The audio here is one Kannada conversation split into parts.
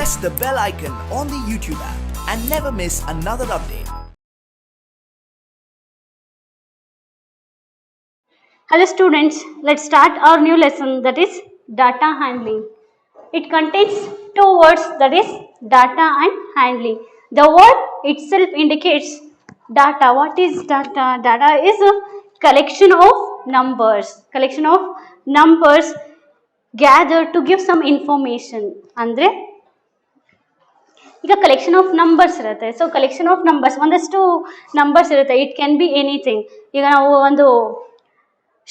press the bell icon on the YouTube app and never miss another update. Hello students, let's start our new lesson, that is data handling. It contains two words, that is data and handling. The word itself indicates data. What is data? Data is a collection of numbers gathered to give some information. Andre ಈಗ ಕಲೆಕ್ಷನ್ ಆಫ್ ನಂಬರ್ಸ್ ಇರುತ್ತೆ. ಸೊ ಕಲೆಕ್ಷನ್ ಆಫ್ ನಂಬರ್ಸ್, ಒಂದಷ್ಟು ನಂಬರ್ಸ್ ಇರುತ್ತೆ. It can be anything. ಈಗ ನಾವು ಒಂದು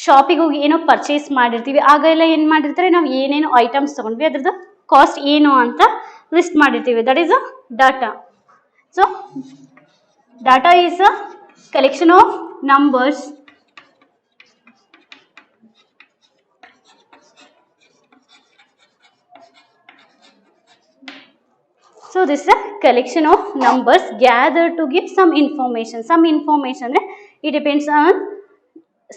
ಶಾಪಿಗೆ ಹೋಗಿ ಏನೋ ಪರ್ಚೇಸ್ ಮಾಡಿರ್ತೀವಿ, ಆಗ ಎಲ್ಲ ಏನು ಮಾಡಿರ್ತಾರೆ, ನಾವು ಏನೇನು ಐಟಮ್ಸ್ ತೊಗೊಂಡ್ವಿ ಅದ್ರದ್ದು ಕಾಸ್ಟ್ ಏನು ಅಂತ ಲಿಸ್ಟ್ ಮಾಡಿರ್ತೀವಿ. That is a data. So data is a collection of numbers So this is a collection of numbers gathered to give some information. Some information, it depends on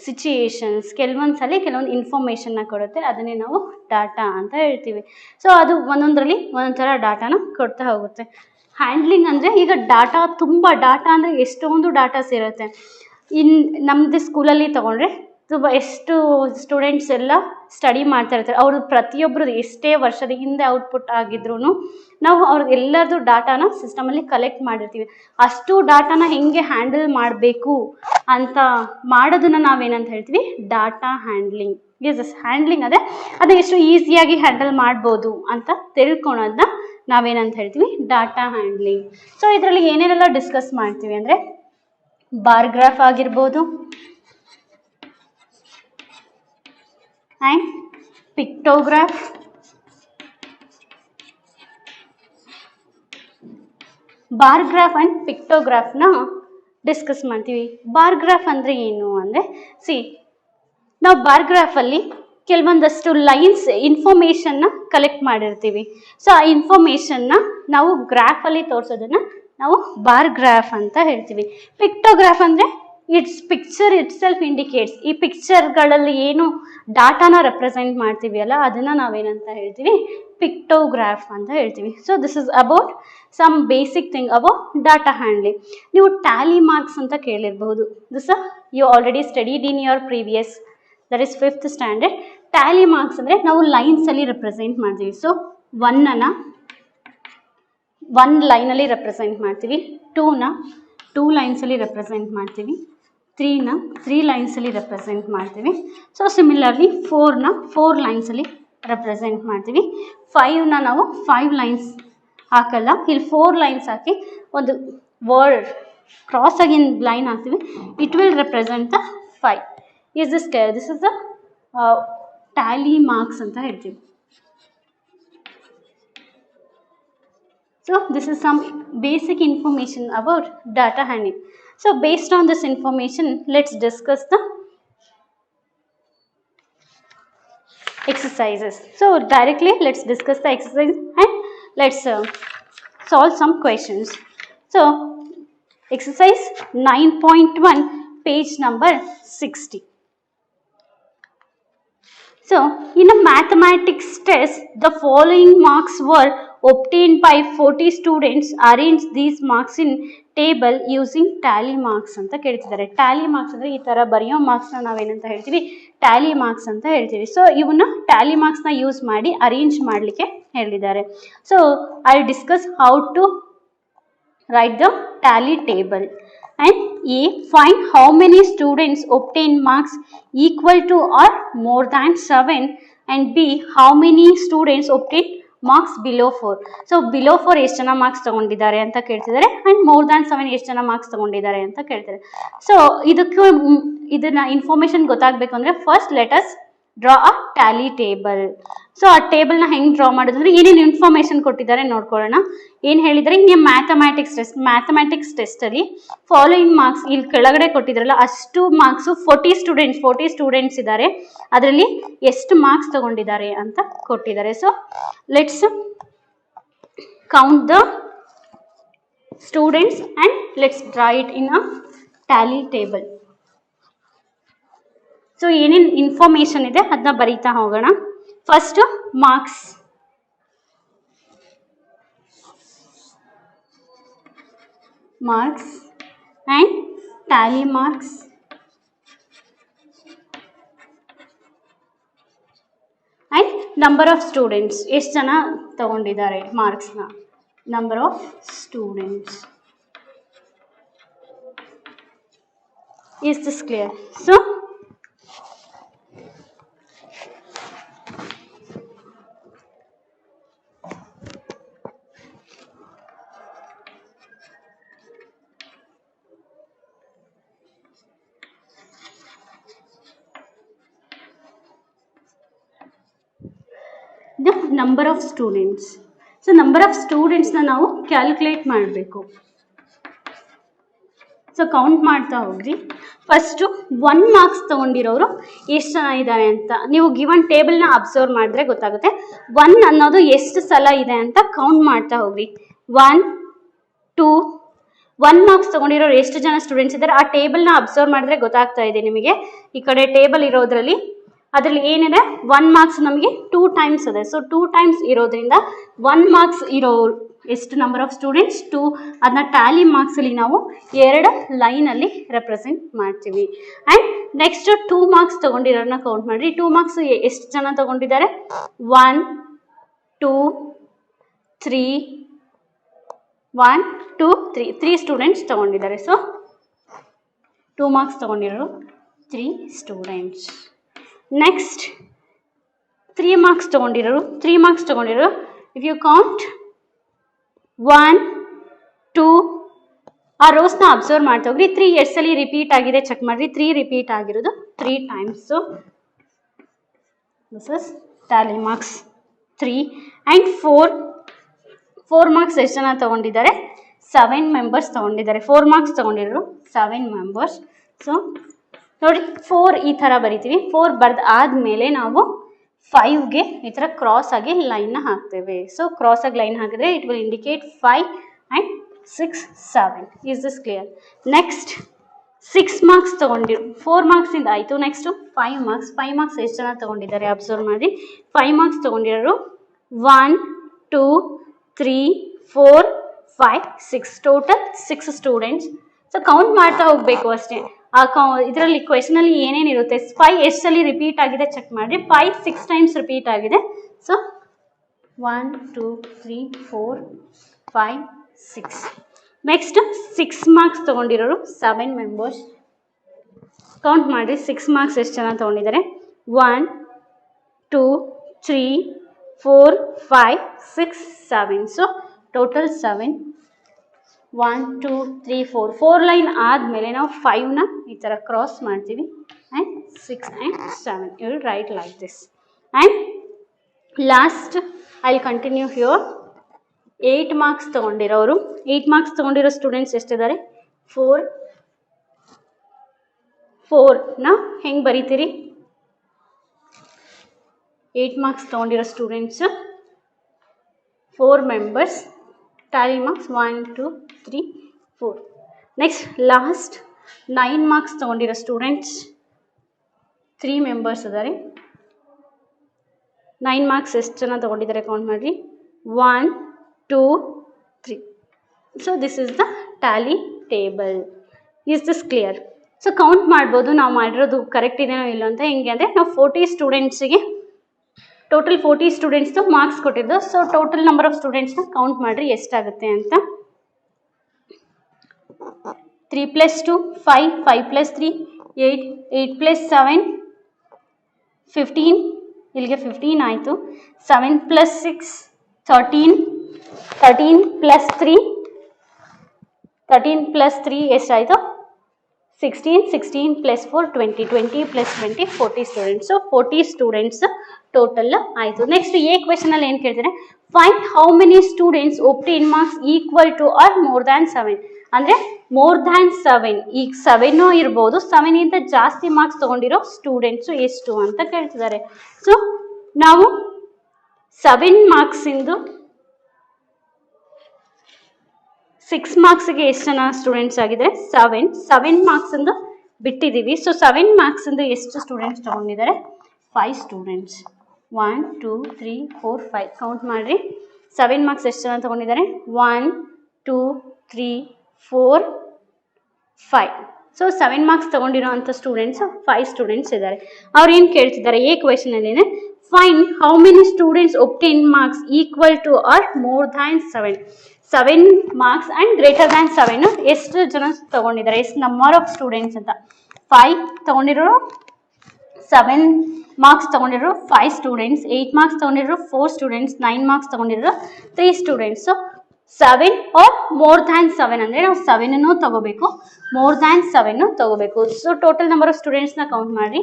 situations. ಕೆಲವೊಂದ್ಸಲಿ ಕೆಲವೊಂದು ಇನ್ಫಾರ್ಮೇಷನ್ನ ಕೊಡುತ್ತೆ, ಅದನ್ನೇ ನಾವು ಡಾಟಾ ಅಂತ ಹೇಳ್ತೀವಿ. ಸೊ ಅದು ಒಂದೊಂದರಲ್ಲಿ ಒಂದೊಂದು ಥರ ಡಾಟಾನ ಕೊಡ್ತಾ ಹೋಗುತ್ತೆ. ಹ್ಯಾಂಡ್ಲಿಂಗ್ ಅಂದರೆ, ಈಗ ಡಾಟಾ ತುಂಬ ಡಾಟಾ ಅಂದರೆ ಎಷ್ಟೊಂದು ಡಾಟಾಸ್ ಇರುತ್ತೆ. ನಮ್ಮದು ಸ್ಕೂಲಲ್ಲಿ ತೊಗೊಂಡ್ರೆ ಎಷ್ಟು ಸ್ಟೂಡೆಂಟ್ಸ್ ಎಲ್ಲ ಸ್ಟಡಿ ಮಾಡ್ತಾ ಇರ್ತಾರೆ. ಅವರು ಪ್ರತಿಯೊಬ್ಬರದ್ದು ಎಷ್ಟೇ ವರ್ಷದ ಹಿಂದೆ ಔಟ್ಪುಟ್ ಆಗಿದ್ರು ನಾವು ಅವ್ರದ್ದು ಎಲ್ಲರದ್ದು ಡಾಟಾನ ಸಿಸ್ಟಮಲ್ಲಿ ಕಲೆಕ್ಟ್ ಮಾಡಿರ್ತೀವಿ. ಅಷ್ಟು ಡಾಟಾನ ಹೆಂಗೆ ಹ್ಯಾಂಡಲ್ ಮಾಡಬೇಕು ಅಂತ ಮಾಡೋದನ್ನ ನಾವೇನಂತ ಹೇಳ್ತೀವಿ, ಡಾಟಾ ಹ್ಯಾಂಡ್ಲಿಂಗ್. ಹ್ಯಾಂಡ್ಲಿಂಗ್ ಅದು ಎಷ್ಟು ಈಸಿಯಾಗಿ ಹ್ಯಾಂಡಲ್ ಮಾಡ್ಬೋದು ಅಂತ ತಿಳ್ಕೊಳೋದನ್ನ ನಾವೇನಂತ ಹೇಳ್ತೀವಿ, ಡಾಟಾ ಹ್ಯಾಂಡ್ಲಿಂಗ್. ಸೊ ಇದರಲ್ಲಿ ಏನೇನೆಲ್ಲ ಡಿಸ್ಕಸ್ ಮಾಡ್ತೀವಿ ಅಂದರೆ, ಬಾರ್ ಗ್ರಾಫ್ ಆಗಿರ್ಬೋದು and pictograph, bar graph and ಪಿಕ್ಟೋಗ್ರಾಫ್ನ ಡಿಸ್ಕಸ್ ಮಾಡ್ತೀವಿ. ಬಾರ್ ಗ್ರಾಫ್ ಅಂದರೆ ಏನು ಅಂದರೆ, ನಾವು ಬಾರ್ ಗ್ರಾಫಲ್ಲಿ ಕೆಲವೊಂದಷ್ಟು ಲೈನ್ಸ್ ಇನ್ಫಾರ್ಮೇಷನ್ನ ಕಲೆಕ್ಟ್ ಮಾಡಿರ್ತೀವಿ. ಸೊ ಆ ಇನ್ಫಾರ್ಮೇಷನ್ನ ನಾವು ಗ್ರಾಫಲ್ಲಿ ತೋರಿಸೋದನ್ನು ನಾವು ಬಾರ್ ಗ್ರಾಫ್ ಅಂತ ಹೇಳ್ತೀವಿ. ಪಿಕ್ಟೋಗ್ರಾಫ್ ಅಂದರೆ ಪಿಕ್ಚರ್ ಇಟ್ ಸೆಲ್ಫ್ ಇಂಡಿಕೇಟ್ಸ್. ಈ ಪಿಕ್ಚರ್ಗಳಲ್ಲಿ ಏನು ಡಾಟಾನ ರೆಪ್ರೆಸೆಂಟ್ ಮಾಡ್ತೀವಿ ಅಲ್ಲ, ಅದನ್ನು ನಾವೇನಂತ ಹೇಳ್ತೀವಿ, ಪಿಕ್ಟೋಗ್ರಾಫ್ ಅಂತ ಹೇಳ್ತೀವಿ. So this is about some basic thing about data handling. ನೀವು ಟ್ಯಾಲಿ ಮಾರ್ಕ್ಸ್ ಅಂತ ಕೇಳಿರ್ಬಹುದು. This you already studied in your previous, that is 5th standard. Tally marks ಅಂದರೆ ನಾವು ಲೈನ್ಸಲ್ಲಿ ರೆಪ್ರೆಸೆಂಟ್ ಮಾಡ್ತೀವಿ. ಸೊ 1 ಲೈನಲ್ಲಿ ರೆಪ್ರೆಸೆಂಟ್ ಮಾಡ್ತೀವಿ, 2 ಲೈನ್ಸಲ್ಲಿ ರೆಪ್ರೆಸೆಂಟ್ ಮಾಡ್ತೀವಿ, 3 ಲೈನ್ಸಲ್ಲಿ ರೆಪ್ರೆಸೆಂಟ್ ಮಾಡ್ತೀವಿ. ಸೊ ಸಿಮಿಲರ್ಲಿ 4 ಲೈನ್ಸಲ್ಲಿ ರೆಪ್ರೆಸೆಂಟ್ ಮಾಡ್ತೀವಿ. 5 ನಾವು 5 ಲೈನ್ಸ್ ಹಾಕಲ್ಲ, ಇಲ್ಲಿ 4 ಲೈನ್ಸ್ ಹಾಕಿ ಒಂದು ವರ್ಡ್ ಕ್ರಾಸ್ ಆಗಿ ಲೈನ್ ಹಾಕ್ತೀವಿ. It will represent the 5. This is the Tally marks ಅಂತ ಹೇಳ್ತೀವಿ. So this is some basic information about data handling. So based on this information, let's discuss the exercises. So directly let's discuss the exercise and let's solve some questions. So exercise 9.1, page number 60. So in a mathematics test, the following marks were obtained by 40 students. Arrange these marks in table using tally marks ಅಂತ ಕೇಳ್ತಿದ್ದಾರೆ. ಟ್ಯಾಲಿ ಮಾರ್ಕ್ಸ್ ಅಂದರೆ ಈ ಥರ ಬರೆಯೋ ಮಾರ್ಕ್ಸ್ನ ನಾವೇನಂತ ಹೇಳ್ತೀವಿ, ಟ್ಯಾಲಿ ಮಾರ್ಕ್ಸ್ ಅಂತ ಹೇಳ್ತೀವಿ. ಸೊ ಇವನ್ನ ಟ್ಯಾಲಿ ಮಾರ್ಕ್ಸ್ನ ಯೂಸ್ ಮಾಡಿ ಅರೇಂಜ್ ಮಾಡಲಿಕ್ಕೆ ಹೇಳಿದ್ದಾರೆ. So I discuss how to write the tally table. And A, find how many students obtain marks equal to or more than 7, and B, how many students obtain marks below 4. So below 4 ಎಷ್ಟು ಜನ ಮಾರ್ಕ್ಸ್ ತಗೊಂಡಿದ್ದಾರೆ ಅಂತ ಕೇಳ್ತಿದ್ದಾರೆ, ಆ್ಯಂಡ್ ಮೋರ್ ದ್ಯಾನ್ 7 ಎಷ್ಟು ಜನ ಮಾರ್ಕ್ಸ್ ತಗೊಂಡಿದ್ದಾರೆ ಅಂತ ಕೇಳ್ತಾರೆ. ಸೊ ಇದನ್ನ ಇನ್ಫಾರ್ಮೇಷನ್ ಗೊತ್ತಾಗಬೇಕು ಅಂದರೆ ಫಸ್ಟ್ ಲೆಟ್ ಅಸ್ ಡ್ರಾ ಅ ಟ್ಯಾಲಿ ಟೇಬಲ್. ಸೊ ಆ ಟೇಬಲ್ನ ಹೆಂಗೆ ಡ್ರಾ ಮಾಡೋದಂದ್ರೆ, ಏನೇನು ಇನ್ಫಾರ್ಮೇಷನ್ ಕೊಟ್ಟಿದ್ದಾರೆ ನೋಡ್ಕೊಳ್ಳೋಣ. ಏನು ಹೇಳಿದರೆ, ಹಿಂಗೆ ಮ್ಯಾಥಮ್ಯಾಟಿಕ್ಸ್ ಟೆಸ್ಟಲ್ಲಿ ಫಾಲೋಯಿಂಗ್ ಮಾರ್ಕ್ಸ್ ಇಲ್ಲಿ ಕೆಳಗಡೆ ಕೊಟ್ಟಿದ್ರಲ್ಲ, ಅಷ್ಟು ಮಾರ್ಕ್ಸು 40 ಸ್ಟೂಡೆಂಟ್ಸ್ ಇದ್ದಾರೆ, ಅದರಲ್ಲಿ ಎಷ್ಟು ಮಾರ್ಕ್ಸ್ ತಗೊಂಡಿದ್ದಾರೆ ಅಂತ ಕೊಟ್ಟಿದ್ದಾರೆ. So let's count the students and let's draw it in a tally table. So ಏನೇನು ಇನ್ಫಾರ್ಮೇಷನ್ ಇದೆ ಅದನ್ನ ಬರೀತಾ ಹೋಗೋಣ. First marks. marks and tally marks and number of students ಎಷ್ಟು ಜನ ತಗೊಂಡಿದ್ದಾರೆ ಮಾರ್ಕ್ಸ್ನ number of students. Is this clear? So the number of students. So number of students na ನಾವು ಕ್ಯಾಲ್ಕುಲೇಟ್ ಮಾಡಬೇಕು. ಸೊ ಕೌಂಟ್ ಮಾಡ್ತಾ ಹೋಗ್ರಿ. ಫಸ್ಟು 1 ಮಾರ್ಕ್ಸ್ ತೊಗೊಂಡಿರೋರು ಎಷ್ಟು ಜನ ಇದ್ದಾರೆ ಅಂತ ನೀವು ಗಿವನ್ ಟೇಬಲ್ನ ಅಬ್ಸರ್ವ್ ಮಾಡಿದ್ರೆ ಗೊತ್ತಾಗುತ್ತೆ. 1 ಅನ್ನೋದು ಎಷ್ಟು ಸಲ ಇದೆ ಅಂತ ಕೌಂಟ್ ಮಾಡ್ತಾ ಹೋಗ್ರಿ. 1 2 1 ಮಾರ್ಕ್ಸ್ ತೊಗೊಂಡಿರೋರು ಎಷ್ಟು ಜನ ಸ್ಟೂಡೆಂಟ್ಸ್ ಇದ್ದಾರೆ ಆ ಟೇಬಲ್ನ ಅಬ್ಸರ್ವ್ ಮಾಡಿದ್ರೆ ಗೊತ್ತಾಗ್ತಾ ಇದೆ ನಿಮಗೆ. ಈ ಕಡೆ ಟೇಬಲ್ ಇರೋದ್ರಲ್ಲಿ ಅದರಲ್ಲಿ ಏನಿದೆ 1 ಮಾರ್ಕ್ಸ್ ನಮಗೆ 2 ಟೈಮ್ಸ್ ಇದೆ. ಸೊ 2 ಟೈಮ್ಸ್ ಇರೋದ್ರಿಂದ 1 ಮಾರ್ಕ್ಸ್ ಇರೋ ಎಷ್ಟು ನಂಬರ್ ಆಫ್ ಸ್ಟೂಡೆಂಟ್ಸ್ 2 ಅದನ್ನ ಟ್ಯಾಲಿ ಮಾರ್ಕ್ಸಲ್ಲಿ ನಾವು 2 ಲೈನಲ್ಲಿ ರೆಪ್ರೆಸೆಂಟ್ ಮಾಡ್ತೀವಿ. ಆ್ಯಂಡ್ ನೆಕ್ಸ್ಟ್ 2 ಮಾರ್ಕ್ಸ್ ತೊಗೊಂಡಿರೋರನ್ನ ಕೌಂಟ್ ಮಾಡಿರಿ. 2 ಮಾರ್ಕ್ಸ್ ಎಷ್ಟು ಜನ ತೊಗೊಂಡಿದ್ದಾರೆ 1 2 3 1 2 3 ಸ್ಟೂಡೆಂಟ್ಸ್ ತೊಗೊಂಡಿದ್ದಾರೆ. ಸೊ 2 ಮಾರ್ಕ್ಸ್ ತೊಗೊಂಡಿರೋರು 3 ಸ್ಟೂಡೆಂಟ್ಸ್. ನೆಕ್ಸ್ಟ್ 3 ಮಾರ್ಕ್ಸ್ ತೊಗೊಂಡಿರೋರು ಇಫ್ ಯು ಕೌಂಟ್ 1 2 ಆ ರೋಸ್ನ ಅಬ್ಸರ್ವ್ ಮಾಡ್ತಾ ಹೋಗ್ರಿ. 3 ಎಷ್ಟು ಸಲ ರಿಪೀಟ್ ಆಗಿದೆ ಚೆಕ್ ಮಾಡಿರಿ. 3 ರಿಪೀಟ್ ಆಗಿರೋದು 3 times. So this is tally marks 3 and 4 marks ಎಷ್ಟು ಜನ ತೊಗೊಂಡಿದ್ದಾರೆ 7 ಮೆಂಬರ್ಸ್ ತೊಗೊಂಡಿದ್ದಾರೆ. 4 ಮಾರ್ಕ್ಸ್ ತೊಗೊಂಡಿರೋರು 7 ಮೆಂಬರ್ಸ್. ಸೊ ನೋಡಿ 4 ಈ ಥರ ಬರಿತೀವಿ. 4 ಬರ್ದು ಆದಮೇಲೆ ನಾವು 5ಗೆ ಈ ಥರ ಕ್ರಾಸ್ ಆಗಿ ಲೈನ್ನ ಹಾಕ್ತೇವೆ. ಸೊ ಕ್ರಾಸ್ ಆಗಿ ಲೈನ್ ಹಾಕಿದ್ರೆ it will indicate 5 and 6 7. Is this clear? Next 6 marks ತೊಗೊಂಡಿರು 4 ಮಾರ್ಕ್ಸಿಂದ ಆಯಿತು. ನೆಕ್ಸ್ಟು 5 ಮಾರ್ಕ್ಸ್ ಎಷ್ಟು ಜನ ತೊಗೊಂಡಿದ್ದಾರೆ ಅಬ್ಸರ್ವ್ ಮಾಡಿ. 5 ಮಾರ್ಕ್ಸ್ ತೊಗೊಂಡಿರೋರು 1 2 3 4 5 6 ಟೋಟಲ್ 6 ಸ್ಟೂಡೆಂಟ್ಸ್. ಸೊ ಕೌಂಟ್ ಮಾಡ್ತಾ ಹೋಗಬೇಕು ಅಷ್ಟೇ. ಇದರಲ್ಲಿ ಕ್ವೆಶನಲ್ಲಿ ಏನೇನಿರುತ್ತೆ 5 ಎಷ್ಟು ಸಲ ರಿಪೀಟ್ ಆಗಿದೆ ಚೆಕ್ ಮಾಡಿರಿ. 5 6 ಟೈಮ್ಸ್ ರಿಪೀಟ್ ಆಗಿದೆ. ಸೊ 1 2 3 4 5 6. ನೆಕ್ಸ್ಟ್ 6 ಮಾರ್ಕ್ಸ್ ತೊಗೊಂಡಿರೋರು 7 ಮೆಂಬರ್ಸ್. ಕೌಂಟ್ ಮಾಡಿರಿ 6 ಮಾರ್ಕ್ಸ್ ಎಷ್ಟು ಜನ ತೊಗೊಂಡಿದ್ದಾರೆ 1 2 3 4 5 6 7. ಸೊ ಟೋಟಲ್ 7 1 2 3 4 ಲೈನ್ ಆದಮೇಲೆ ನಾವು 5ನ ಈ ಥರ ಕ್ರಾಸ್ ಮಾಡ್ತೀವಿ and 6 and 7 you will write like this. And last I will continue here. 8 marks ತೊಗೊಂಡಿರೋರು 8 ಮಾರ್ಕ್ಸ್ ತೊಗೊಂಡಿರೋ ಸ್ಟೂಡೆಂಟ್ಸ್ ಎಷ್ಟಿದ್ದಾರೆ 4ನ ಹೆಂಗೆ ಬರೀತೀರಿ 8 ಮಾರ್ಕ್ಸ್ ತೊಗೊಂಡಿರೋ students 4 members tally marks 1 2 3 4. Next last 9 marks ತೊಗೊಂಡಿರೋ ಸ್ಟೂಡೆಂಟ್ಸ್ 3 ಮೆಂಬರ್ಸ್ ಇದ್ದಾರೆ. 9 ಮಾರ್ಕ್ಸ್ ಎಷ್ಟು ಜನ ತೊಗೊಂಡಿದ್ದಾರೆ ಕೌಂಟ್ ಮಾಡಿರಿ 1 2 3. So this is the tally table. Is this clear? So count ಮಾಡ್ಬೋದು ನಾವು ಮಾಡಿರೋದು ಕರೆಕ್ಟ್ ಇದೆಯೋ ಇಲ್ಲೋ ಅಂತ. ಹೆಂಗೆ ಅಂದರೆ ನಾವು 40 ಸ್ಟೂಡೆಂಟ್ಸಿಗೆ ಟೋಟಲ್ 40 ಸ್ಟೂಡೆಂಟ್ಸ್ದು ಮಾರ್ಕ್ಸ್ ಕೊಟ್ಟಿದ್ದು. ಸೊ ಟೋಟಲ್ ನಂಬರ್ ಆಫ್ ಸ್ಟೂಡೆಂಟ್ಸ್ನ ಕೌಂಟ್ ಮಾಡಿರಿ ಎಷ್ಟಾಗುತ್ತೆ ಅಂತ. 3 + 2 5 5 + 3 8 8 + 7 15 ಇಲ್ಲಿಗೆ 15 ಆಯಿತು. 7 + 6 13 13 + 3 13 + 3 ಎಷ್ಟಾಯಿತು 16 16 + 4 20 20 + 20 40 ಸ್ಟೂಡೆಂಟ್ಸ್. ಸೊ 40 ಸ್ಟೂಡೆಂಟ್ಸ್ ಟೋಟಲ್ ಆಯಿತು. ನೆಕ್ಸ್ಟ್ ಎ ಕ್ವೆಶನಲ್ಲಿ ಏನು ಕೇಳ್ತಾರೆ find how many students obtain marks equal to or more than 7. ಅಂದರೆ ಮೋರ್ ದ್ಯಾನ್ 7 ಈಗ 7 ಇರ್ಬೋದು 7ಗಿಂತ ಜಾಸ್ತಿ ಮಾರ್ಕ್ಸ್ ತೊಗೊಂಡಿರೋ ಸ್ಟೂಡೆಂಟ್ಸು ಎಷ್ಟು ಅಂತ ಕೇಳ್ತಿದ್ದಾರೆ. ಸೊ ನಾವು 7 ಮಾರ್ಕ್ಸಿಂದು 6 ಮಾರ್ಕ್ಸ್ಗೆ ಎಷ್ಟು ಜನ ಸ್ಟೂಡೆಂಟ್ಸ್ ಆಗಿದ್ದಾರೆ 7 ಮಾರ್ಕ್ಸಿಂದು ಬಿಟ್ಟಿದ್ದೀವಿ. ಸೊ 7 ಮಾರ್ಕ್ಸಿಂದು ಎಷ್ಟು ಸ್ಟೂಡೆಂಟ್ಸ್ ತೊಗೊಂಡಿದ್ದಾರೆ 5 ಸ್ಟೂಡೆಂಟ್ಸ್ 1 2 3 4 5 ಕೌಂಟ್ ಮಾಡಿರಿ. 7 ಮಾರ್ಕ್ಸ್ ಎಷ್ಟು ಜನ ತೊಗೊಂಡಿದ್ದಾರೆ 1 2 3 4 5. ಸೊ 7 ಮಾರ್ಕ್ಸ್ ತೊಗೊಂಡಿರೋ ಅಂಥ ಸ್ಟೂಡೆಂಟ್ಸ್ 5 ಸ್ಟೂಡೆಂಟ್ಸ್ ಇದ್ದಾರೆ. ಅವ್ರು ಏನು ಕೇಳ್ತಿದ್ದಾರೆ ಎ ಕ್ವೆಶನಲ್ಲಿನೇ find how many students obtain marks equal to or more than 7 marks and greater than 7 ಎಷ್ಟು ಜನ ತೊಗೊಂಡಿದ್ದಾರೆ, ಎಷ್ಟು ನಂಬರ್ ಆಫ್ ಸ್ಟೂಡೆಂಟ್ಸ್ ಅಂತ. 5 ತೊಗೊಂಡಿರೋ 7 ಮಾರ್ಕ್ಸ್ ತೊಗೊಂಡಿರೋ 5 ಸ್ಟೂಡೆಂಟ್ಸ್, 8 ಮಾರ್ಕ್ಸ್ ತೊಗೊಂಡಿರೋ 4 ಸ್ಟೂಡೆಂಟ್ಸ್, 9 ಮಾರ್ಕ್ಸ್ ತೊಗೊಂಡಿರೋ 3 students. So 7 or more than 7 ಅಂದರೆ ನಾವು 7 ತಗೋಬೇಕು, ಮೋರ್ ದ್ಯಾನ್ 7 ತಗೋಬೇಕು. ಸೊ ಟೋಟಲ್ ನಂಬರ್ ಆಫ್ ಸ್ಟೂಡೆಂಟ್ಸ್ನ ಕೌಂಟ್ ಮಾಡಿ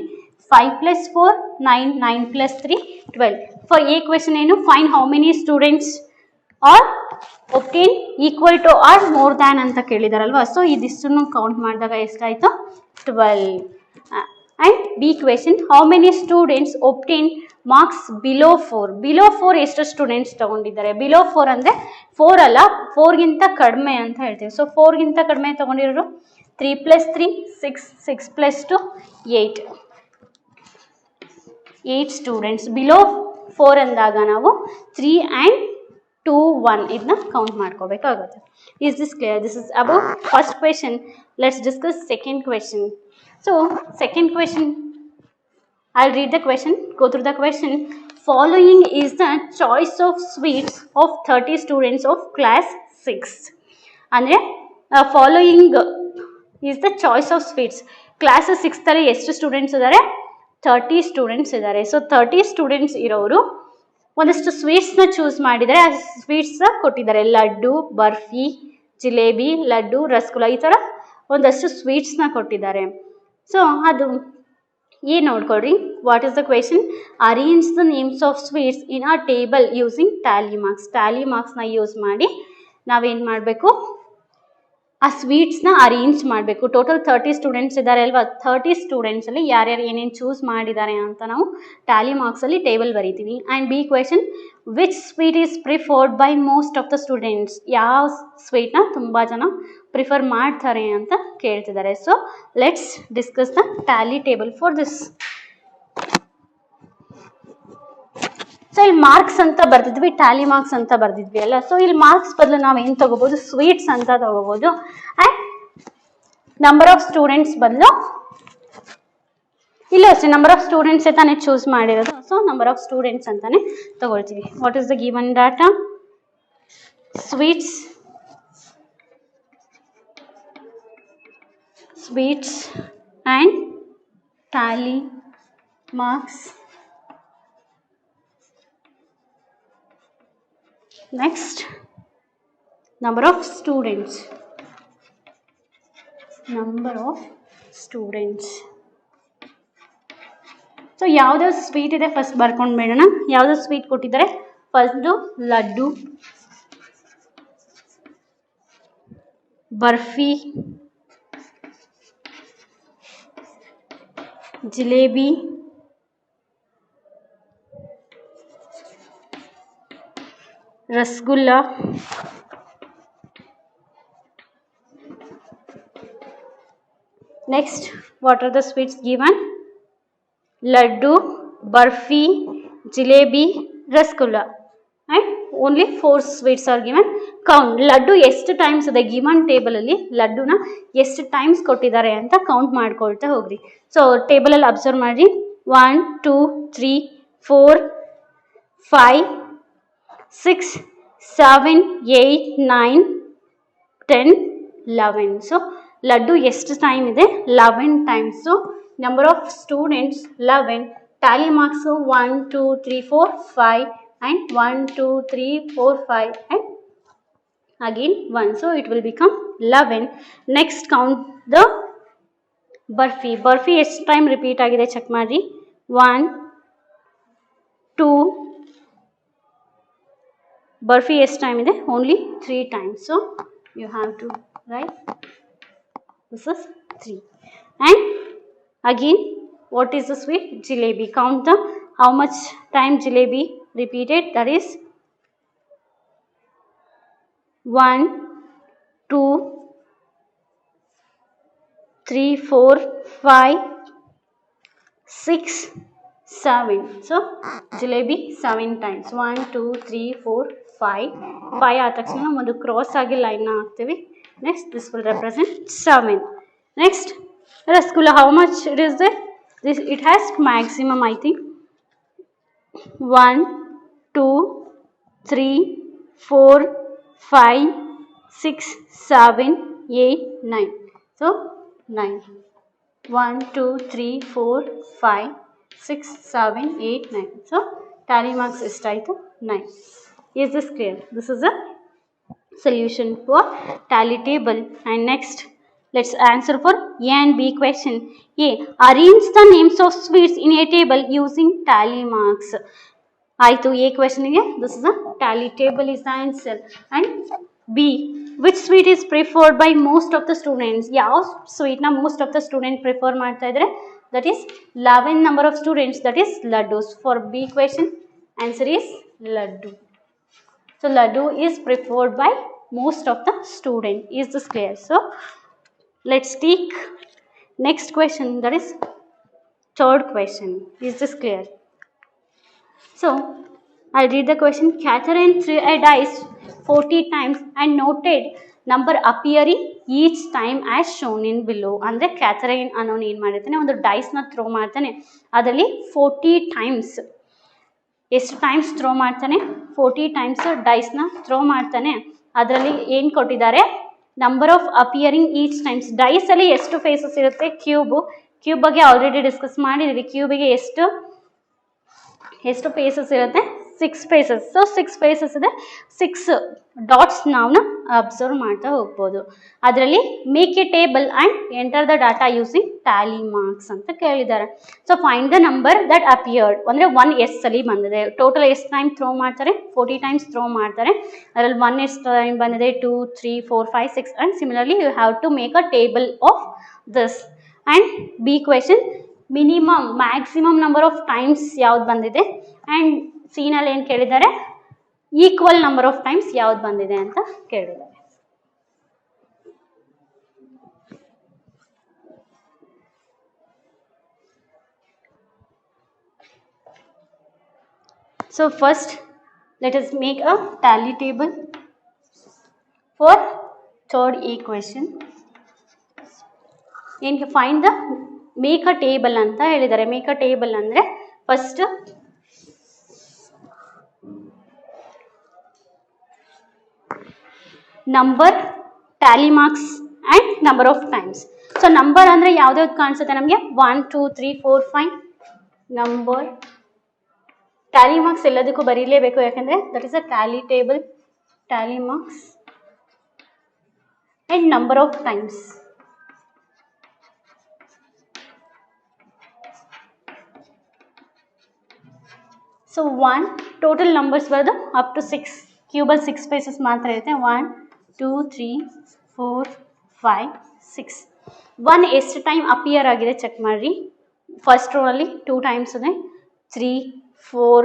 5 + 4 9, 9 + 3 12. ಫಾರ್ ಎ ಕ್ವೆಶನ್ ಏನು find how many students are obtain equal to or more than ಅಂತ ಕೇಳಿದಾರಲ್ವಾ. ಸೊ ಇದಿಷ್ಟನ್ನು ಕೌಂಟ್ ಮಾಡಿದಾಗ ಎಷ್ಟಾಯಿತು 12. And B question how many students obtain marks below 4 ಎಷ್ಟು ಸ್ಟೂಡೆಂಟ್ಸ್ ತೊಗೊಂಡಿದ್ದಾರೆ. ಬಿಲೋ 4 ಅಂದರೆ 4 ಅಲ್ಲ 4ಗಿಂತ ಕಡಿಮೆ ಅಂತ ಹೇಳ್ತೀವಿ. ಸೊ 4ಗಿಂತ ಕಡಿಮೆ ತೊಗೊಂಡಿರೋರು 3 + 3 6, 6 + 2 8 ಸ್ಟೂಡೆಂಟ್ಸ್. ಬಿಲೋ 4 ಅಂದಾಗ ನಾವು 3 and 2 1 ಇದನ್ನ ಕೌಂಟ್ ಮಾಡ್ಕೋಬೇಕಾಗುತ್ತೆ. Is this clear? This is about first question. Let's discuss second question. So second question, I'll read the question, go through the question. Following is the choice of sweets of 30 students of class 6. ಅಂದರೆ following is the choice of sweets. Class 6ರಲ್ಲಿ ಎಷ್ಟು ಸ್ಟೂಡೆಂಟ್ಸ್ ಇದ್ದಾರೆ, 30 ಸ್ಟೂಡೆಂಟ್ಸ್ ಇದ್ದಾರೆ. ಸೊ 30 ಸ್ಟೂಡೆಂಟ್ಸ್ ಇರೋರು ಒಂದಷ್ಟು ಸ್ವೀಟ್ಸ್ನ ಚೂಸ್ ಮಾಡಿದ್ದಾರೆ. ಆ ಸ್ವೀಟ್ಸ್ ಕೊಟ್ಟಿದ್ದಾರೆ, ಲಡ್ಡು, ಬರ್ಫಿ, ಜಿಲೇಬಿ, ಲಡ್ಡು, ರಸಗುಲ್ಲ, ಈ ಥರ ಒಂದಷ್ಟು ಸ್ವೀಟ್ಸ್ನ ಕೊಟ್ಟಿದ್ದಾರೆ. ಸೊ ಅದು ಏನು ನೋಡ್ಕೊಳ್ರಿ. What is the question? Arrange the names of sweets in a table using tally marks. Tally ಮಾರ್ಕ್ಸ್ನ ಯೂಸ್ ಮಾಡಿ ನಾವೇನು ಮಾಡಬೇಕು, ಆ ಸ್ವೀಟ್ಸ್ನ ಅರೇಂಜ್ ಮಾಡಬೇಕು. ಟೋಟಲ್ 30 ಸ್ಟೂಡೆಂಟ್ಸ್ ಇದ್ದಾರೆ ಅಲ್ವಾ, 30 ಸ್ಟೂಡೆಂಟ್ಸಲ್ಲಿ ಯಾರ್ಯಾರು ಏನೇನು ಚೂಸ್ ಮಾಡಿದ್ದಾರೆ ಅಂತ ನಾವು ಟ್ಯಾಲಿ ಮಾರ್ಕ್ಸಲ್ಲಿ ಟೇಬಲ್ ಬರೀತೀವಿ. And B question which sweet is preferred by most of the students. ಯಾವ ಸ್ವೀಟ್ನ ತುಂಬ ಜನ ಪ್ರಿಫರ್ ಮಾಡ್ತಾರೆ ಅಂತ ಕೇಳ್ತಿದ್ದಾರೆ. So let's discuss the tally table for this. So ಇಲ್ಲಿ ಮಾರ್ಕ್ಸ್ ಅಂತ ಬರ್ದಿದ್ವಿ, ಟ್ಯಾಲಿ ಮಾರ್ಕ್ಸ್ ಅಂತ ಬರ್ದಿದ್ವಿ ಅಲ್ಲ. ಸೊ ಇಲ್ಲಿ ಮಾರ್ಕ್ಸ್ ಬದಲು ನಾವು ಏನು ತಗೋಬೋದು, ಸ್ವೀಟ್ಸ್ ಅಂತ ತಗೋಬೋದು. ಆ್ಯಂಡ್ ನಂಬರ್ ಆಫ್ ಸ್ಟೂಡೆಂಟ್ಸ್ ಬದಲು ಇಲ್ಲ ಅಷ್ಟೇ, ನಂಬರ್ ಆಫ್ ಸ್ಟೂಡೆಂಟ್ಸೇ ತಾನೇ ಚೂಸ್ ಮಾಡಿರೋದು. ಸೊ ನಂಬರ್ ಆಫ್ ಸ್ಟೂಡೆಂಟ್ಸ್ ಅಂತಾನೆ ತಗೊಳ್ತೀವಿ. What is the given data? Sweets and tally marks. Next, number of students. So ಯಾವ್ದು ಸ್ವೀಟ್ ಇದೆ ಫಸ್ಟ್ ಬರ್ಕೊಂಡು ಬೇಡೋಣ. ಯಾವ್ದು ಸ್ವೀಟ್ ಕೊಟ್ಟಿದ್ದಾರೆ? First laddu, barfi, jalebi, rasgulla, next what are the sweets given? Laddu, barfi, jalebi, rasgulla, and only 4 sweets are given. Count laddu ಎಷ್ಟು ಟೈಮ್ಸ್ ಇದೆ ಗಿವನ್ ಟೇಬಲಲ್ಲಿ, ಲಡ್ಡುನ ಎಷ್ಟು ಟೈಮ್ಸ್ ಕೊಟ್ಟಿದ್ದಾರೆ ಅಂತ ಕೌಂಟ್ ಮಾಡ್ಕೊಳ್ತಾ ಹೋಗ್ರಿ. ಸೊ ಟೇಬಲಲ್ಲಿ ಅಬ್ಸರ್ವ್ ಮಾಡಿ 1 2 3 4 5 6 7 8 9 10 11. ಸೊ ಲಡ್ಡು ಎಷ್ಟು ಟೈಮ್ ಇದೆ? 11 times. So number of students 11. Tally marks 1 2 3 4 5 and 1 2 3 4 5 and again 1. So it will become 11. Next count the barfi. Barfi ಎಷ್ಟು ಟೈಮ್ ರಿಪೀಟ್ ಆಗಿದೆ ಚೆಕ್ ಮಾಡಿ. 1 2. ಬರ್ಫಿ ಎಷ್ಟು ಟೈಮ್ ಇದೆ? Only 3 times. So you have to write this is 3. And again what is the sweet? Jalebi. Count the how much time jalebi repeated. That is 1 2 3 4 5 6 7. So jalebi 7 times. 1 2 3 4 5 ಆದ ತಕ್ಷಣ ಒಂದು ಕ್ರಾಸ್ ಆಗಿ ಲೈನ್ನ ಹಾಕ್ತೀವಿ. Next, this will represent 7. Next, Rasgulla, how much it is there? This, it has maximum, I think. 1, 2, 3, 4, 5, 6, 7, 8, 9. So, 9. 1, 2, 3, 4, 5, 6, 7, 8, 9. So, tally marks is to 9. Is this clear? This is a solution for tally table. And next, let's answer for A and B question. A. Arrange the names of sweets in a table using tally marks. ಆಯಿತು ಎ ಕ್ವೆಶನ್ಗೆ this is a tally table is the answer. And B which sweet is preferred by most of the students. ಯಾವ ಸ್ವೀಟ್ನ most of the student prefer ಮಾಡ್ತಾ ಇದ್ದಾರೆ? That is 11 number of students, that is laddus. For B question answer is laddu. So laddu is preferred by most of the student. Is this clear? So let's take next question, that is third question. Is this clear? So I'll read the question. Catherine threw a dice 40 times and noted number appearing each time as shown in below. ಅಂದರೆ ಕ್ಯಾಥರೈನ್ ಅನ್ನೋನು ಏನು ಮಾಡಿರ್ತಾನೆ, ಒಂದು ಡೈಸ್ನ ಥ್ರೋ ಮಾಡ್ತಾನೆ. ಅದರಲ್ಲಿ 40 ಟೈಮ್ಸ್, ಎಷ್ಟು ಟೈಮ್ಸ್ ಥ್ರೋ ಮಾಡ್ತಾನೆ? 40 ಟೈಮ್ಸ್ ಡೈಸ್ನ ಥ್ರೋ ಮಾಡ್ತಾನೆ. ಅದರಲ್ಲಿ ಏನು ಕೊಟ್ಟಿದ್ದಾರೆ? Number of appearing each times. ಡೈಸಲ್ಲಿ ಎಷ್ಟು ಫೇಸಸ್ ಇರುತ್ತೆ? ಕ್ಯೂಬ್ ಬಗ್ಗೆ ಆಲ್ರೆಡಿ ಡಿಸ್ಕಸ್ ಮಾಡಿದ್ವಿ. ಕ್ಯೂಬಿಗೆ ಎಷ್ಟು ಫೇಸಸ್ ಇರುತ್ತೆ? 6 ಫೇಸಸ್. ಸೊ 6 ಫೇಸಸ್ ಇದೆ, 6 ಡಾಟ್ಸ್ ನಾವು ಅಬ್ಸರ್ವ್ ಮಾಡ್ತಾ ಹೋಗ್ಬೋದು. ಅದರಲ್ಲಿ make A table and enter the data using tally marks ಅಂತ ಕೇಳಿದ್ದಾರೆ. So find the number that appeared, ಅಂದರೆ 1 ಅಲ್ಲಿ ಬಂದಿದೆ. ಟೋಟಲ್ ಎಷ್ಟು ಟೈಮ್ ಥ್ರೋ ಮಾಡ್ತಾರೆ? 40 ಟೈಮ್ಸ್ ಥ್ರೋ ಮಾಡ್ತಾರೆ. ಅದರಲ್ಲಿ 1 ಎಷ್ಟು ಟೈಮ್ ಬಂದಿದೆ? 2, 3, 4, 5, 6. And similarly you have to make a table of this. And B question, minimum maximum number of times ಯಾವ್ದು ಬಂದಿದೆ? ಆ್ಯಂಡ್ ಸೀನಲ್ಲಿ ಏನು ಕೇಳಿದ್ದಾರೆ? ಈಕ್ವಲ್ ನಂಬರ್ ಆಫ್ ಟೈಮ್ಸ್ ಯಾವ್ದು ಬಂದಿದೆ ಅಂತ ಕೇಳಿದ್ದಾರೆ. So first let us make a tally table for third A question. ಏನಕ್ಕೆ find the make a table ಅಂತ ಹೇಳಿದ್ದಾರೆ. ಮೇಕ್ ಅ ಟೇಬಲ್ ಅಂದರೆ first number, Tally marks and number of times. So number ಅಂದರೆ ಯಾವ್ದ್ಯಾವ್ದು ಕಾಣಿಸುತ್ತೆ ನಮಗೆ? 1, 2, 3, 4, 5 ನಂಬರ್. ಟ್ಯಾಲಿ ಮಾರ್ಕ್ಸ್ ಎಲ್ಲದಕ್ಕೂ ಬರೀಲೇಬೇಕು, ಯಾಕಂದರೆ that is a tally table. Tally marks and number of times. So 1 total numbers ಬರೋದು ಅಪ್ ಟು 6. ಕ್ಯೂಬಲ್ 6 ಸ್ಪೇಸಸ್ ಮಾತ್ರ ಇರುತ್ತೆ. 1, 2, 3, 4, 5, 6. 1 ಎಷ್ಟು ಟೈಮ್ ಅಪಿಯರ್ ಆಗಿದೆ ಚೆಕ್ ಮಾಡಿರಿ. ಫಸ್ಟ್ ರೋನಲ್ಲಿ 2 ಟೈಮ್ಸ್ ಇದೆ. 3, 4,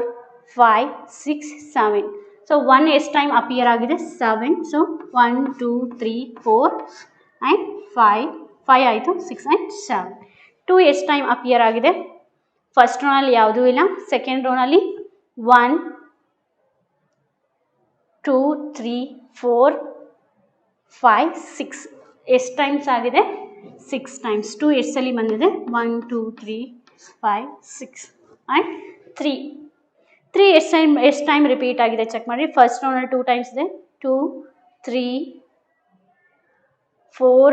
5, 6, 7. ಸೊ 1 ಎಷ್ಟು ಟೈಮ್ ಅಪಿಯರ್ ಆಗಿದೆ? 7. ಸೊ 1, 2, 3, 4 ಆ್ಯಂಡ್ 5 ಆಯಿತು. 6 ಆ್ಯಂಡ್ 7. 2 ಎಷ್ಟು ಟೈಮ್ ಅಪಿಯರ್ ಆಗಿದೆ? ಫಸ್ಟ್ ರೋನಲ್ಲಿ ಯಾವುದೂ ಇಲ್ಲ. ಸೆಕೆಂಡ್ ರೋನಲ್ಲಿ 1, 2, 3, 4, 5, 6 ಎಷ್ಟು ಟೈಮ್ಸ್ ಆಗಿದೆ? 6 ಟೈಮ್ಸ್. 2 ಎಷ್ಟು ಸಲ ಬಂದಿದೆ? 1, 2, 3, 5, 6 ಆ್ಯಂಡ್ 3 ಎಷ್ಟು ಟೈಮ್ ರಿಪೀಟ್ ಆಗಿದೆ ಚೆಕ್ ಮಾಡಿ. ಫಸ್ಟ್ ರೌಂಡಲ್ಲಿ 2 ಟೈಮ್ಸ್ ಇದೆ. 2, 3, 4,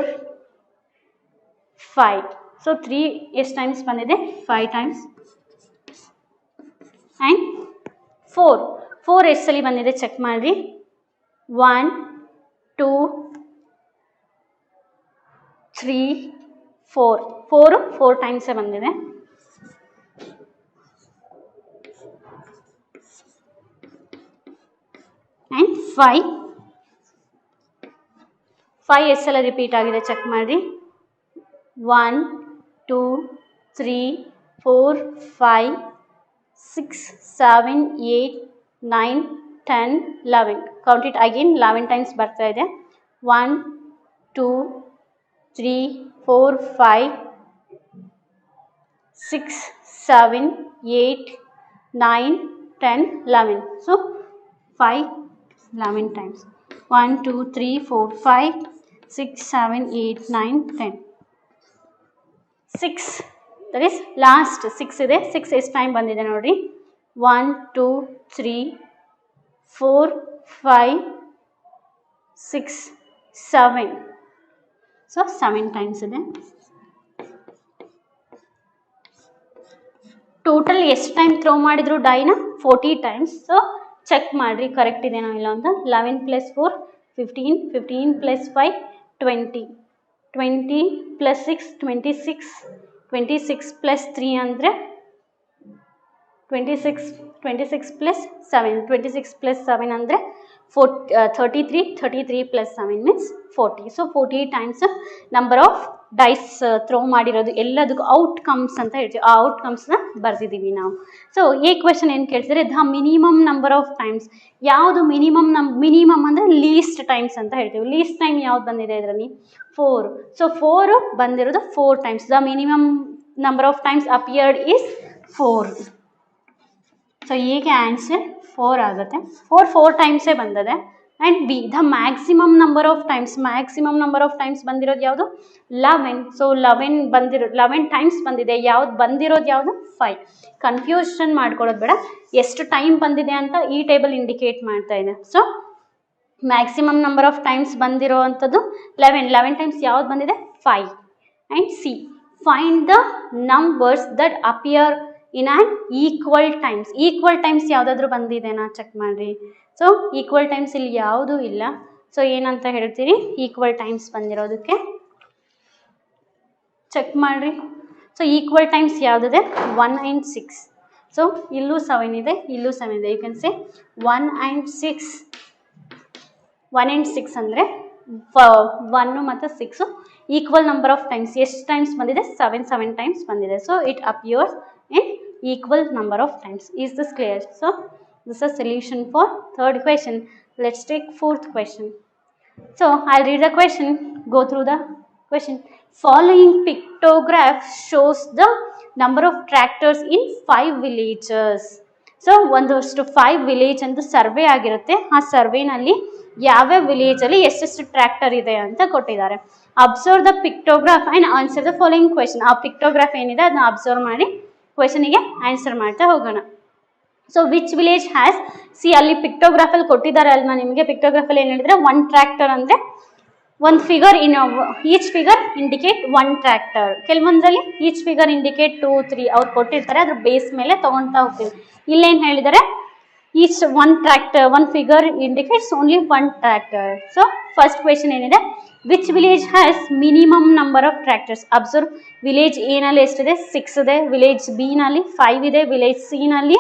5. ಸೊ 3 ಎಷ್ಟು ಟೈಮ್ಸ್ ಬಂದಿದೆ? 5 ಟೈಮ್ಸ್. ಆ್ಯಂಡ್ 4 ಎಷ್ಟು ಸಲ ಬಂದಿದೆ ಚೆಕ್ ಮಾಡಿರಿ. 1, 2, 3, 4 ಟೈಮ್ಸೇ ಬಂದಿದೆ. ಆ್ಯಂಡ್ 5 ಎಷ್ಟು ಸಲ ರಿಪೀಟ್ ಆಗಿದೆ ಚೆಕ್ ಮಾಡಿರಿ. 1, 2, 3, 4, 5, 6, 7, 8, 9, 10, 11. Count it again. 11 ಟೈಮ್ಸ್ ಬರ್ತಾ ಇದೆ. 1, 2, 3, 4, 5, 6, 7, 8, 9, 10, 11. So 5, 11 times. 1, 2, 3, 4, 5, 6, 7, 8, 9, 10. 6, that is last 6 ಇದೆ. 6 ಎಷ್ಟು ಟೈಮ್ ಬಂದಿದೆ ನೋಡ್ರಿ. 1, 2, 3, 4, 5, 6, 7. ಸೊ 7 ಟೈಮ್ಸ್ ಇದೆ. ಟೋಟಲ್ ಎಷ್ಟು ಟೈಮ್ ಥ್ರೋ ಮಾಡಿದ್ರು ಡೈನ 40 ಟೈಮ್ಸ್. ಸೊ ಚೆಕ್ ಮಾಡಿರಿ ಕರೆಕ್ಟ್ ಇದೆನೋ ಇಲ್ಲ ಅಂತ. 11 + 4 15, 15 + 5 20, 20 + 6 26, 26 + 3 ಅಂದರೆ 26, 26 + 7, 26 + 7 ಅಂದರೆ 33, 33 + 7 means 40. So 40 times number of dice throw ಮಾಡಿರೋದು ಎಲ್ಲದಕ್ಕೂ ಔಟ್ಕಮ್ಸ್ ಅಂತ ಹೇಳ್ತೀವಿ. ಆ ಔಟ್ಕಮ್ಸ್ನ ಬರ್ದಿದ್ದೀವಿ ನಾವು. ಸೊ ಈ ಕ್ವೆಶನ್ ಏನು ಕೇಳ್ತಿದ್ರೆ the minimum number of times. ಯಾವುದು ಮಿನಿಮಮ್ ಅಂದರೆ ಲೀಸ್ಟ್ ಟೈಮ್ಸ್ ಅಂತ ಹೇಳ್ತೀವಿ. ಲೀಸ್ಟ್ ಟೈಮ್ ಯಾವ್ದು ಬಂದಿದೆ ಇದರಲ್ಲಿ 4. ಸೊ 4 ಬಂದಿರೋದು 4 times. The minimum number of times appeared is 4. So ಹೀಗೆ ಆನ್ಸರ್ 4 ಆಗುತ್ತೆ. 4 ಟೈಮ್ಸೇ ಬಂದಿದೆ. And B the maximum number of times ಬಂದಿರೋದು ಯಾವುದು 11. ಸೊ 11 ಟೈಮ್ಸ್ ಬಂದಿದೆ. ಯಾವ್ದು ಬಂದಿರೋದು ಯಾವುದು 5. ಕನ್ಫ್ಯೂಷನ್ ಮಾಡ್ಕೊಳ್ಳೋದು ಬೇಡ. ಎಷ್ಟು ಟೈಮ್ ಬಂದಿದೆ ಅಂತ ಈ ಟೇಬಲ್ ಇಂಡಿಕೇಟ್ ಮಾಡ್ತಾ ಇದೆ. So maximum number of times ಬಂದಿರೋ ಅಂಥದ್ದು 11 ಟೈಮ್ಸ್ ಯಾವ್ದು ಬಂದಿದೆ 5. And C find the numbers that appear in an equal times ಯಾವುದಾದ್ರೂ ಬಂದಿದೆನಾ ಚೆಕ್ ಮಾಡಿರಿ. ಸೊ ಈಕ್ವಲ್ ಟೈಮ್ಸ್ ಇಲ್ಲಿ ಯಾವುದೂ ಇಲ್ಲ. ಸೊ ಏನಂತ ಹೇಳ್ತೀರಿ ಈಕ್ವಲ್ ಟೈಮ್ಸ್ ಬಂದಿರೋದಕ್ಕೆ ಚೆಕ್ ಮಾಡಿರಿ. ಸೊ ಈಕ್ವಲ್ ಟೈಮ್ಸ್ ಯಾವುದಿದೆ 1 and 6. ಸೊ ಇಲ್ಲೂ 7 ಇದೆ, ಇಲ್ಲೂ 7 ಇದೆ. ಯು ಕ್ಯಾನ್ ಸೇ 1 and 6 ಅಂದರೆ 1 ಮತ್ತು 6 ಈಕ್ವಲ್ ನಂಬರ್ ಆಫ್ ಟೈಮ್ಸ್. ಎಷ್ಟು ಟೈಮ್ಸ್ ಬಂದಿದೆ 7 ಟೈಮ್ಸ್ ಬಂದಿದೆ. So it appears in equal number of times. Is this clear? So this is a solution for third question. Let's take fourth question. So I'll read the question, go through the question. Following pictograph shows the number of tractors in 5 villages. So ಒಂದಷ್ಟು 5 ವಿಲೇಜ್ ಅಂತ ಸರ್ವೆ ಆಗಿರುತ್ತೆ. ಆ ಸರ್ವೆನಲ್ಲಿ ಯಾವ್ಯಾವ ವಿಲೇಜಲ್ಲಿ ಎಷ್ಟೆಷ್ಟು ಟ್ರ್ಯಾಕ್ಟರ್ ಇದೆ ಅಂತ ಕೊಟ್ಟಿದ್ದಾರೆ. Observe the pictograph and answer the following question. ಆ ಪಿಕ್ಟೋಗ್ರಾಫ್ ಏನಿದೆ ಅದನ್ನ ಅಬ್ಸರ್ವ್ ಮಾಡಿ ಕ್ವೆಶನಿಗೆ ಆನ್ಸರ್ ಮಾಡ್ತಾ ಹೋಗೋಣ. ಸೊ ವಿಚ್ ವಿಲೇಜ್ ಹ್ಯಾಸ್ ಅಲ್ಲಿ ಪಿಕ್ಟೋಗ್ರಾಫಲ್ಲಿ ಕೊಟ್ಟಿದ್ದಾರೆ ಅಲ್ವಾ ನಿಮಗೆ. ಪಿಕ್ಟೋಗ್ರಾಫಲ್ಲಿ ಏನು ಹೇಳಿದ್ರೆ 1 ಟ್ರ್ಯಾಕ್ಟರ್ ಅಂದರೆ ಒಂದು figure each figure indicate 1 tractor. ಕೆಲವೊಂದರಲ್ಲಿ ಈಚ್ ಫಿಗರ್ ಇಂಡಿಕೇಟ್ 2, 3 ಅವ್ರು ಕೊಟ್ಟಿರ್ತಾರೆ. ಅದ್ರ ಬೇಸ್ ಮೇಲೆ ತೊಗೊಳ್ತಾ ಹೋಗ್ತೀವಿ. ಇಲ್ಲೇನು ಹೇಳಿದ್ದಾರೆ each 1 figure indicates only 1 tractor. So first question ಏನಿದೆ which village has minimum number of tractors. Observe village A ನಲ್ಲಿ ಎಷ್ಟಿದೆ 6 ಇದೆ, ವಿಲೇಜ್ ಬಿ ನಲ್ಲಿ 5 ಇದೆ, ವಿಲೇಜ್ ಸಿ ನಲ್ಲಿ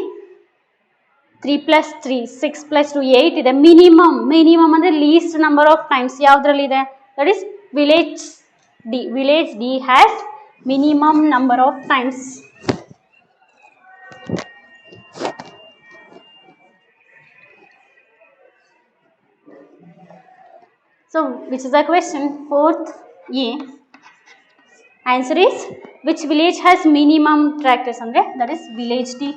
3 + 3 6 + 2 8 ಇದೆ. ಮಿನಿಮಮ್ ಅಂದರೆ ಲೀಸ್ಟ್ ನಂಬರ್ ಆಫ್ ಟೈಮ್ಸ್ ಯಾವುದ್ರಲ್ಲಿದೆ that is village D has minimum number of times. So which is the question? 4th A. Answer is which village has minimum tractors andre that is village D.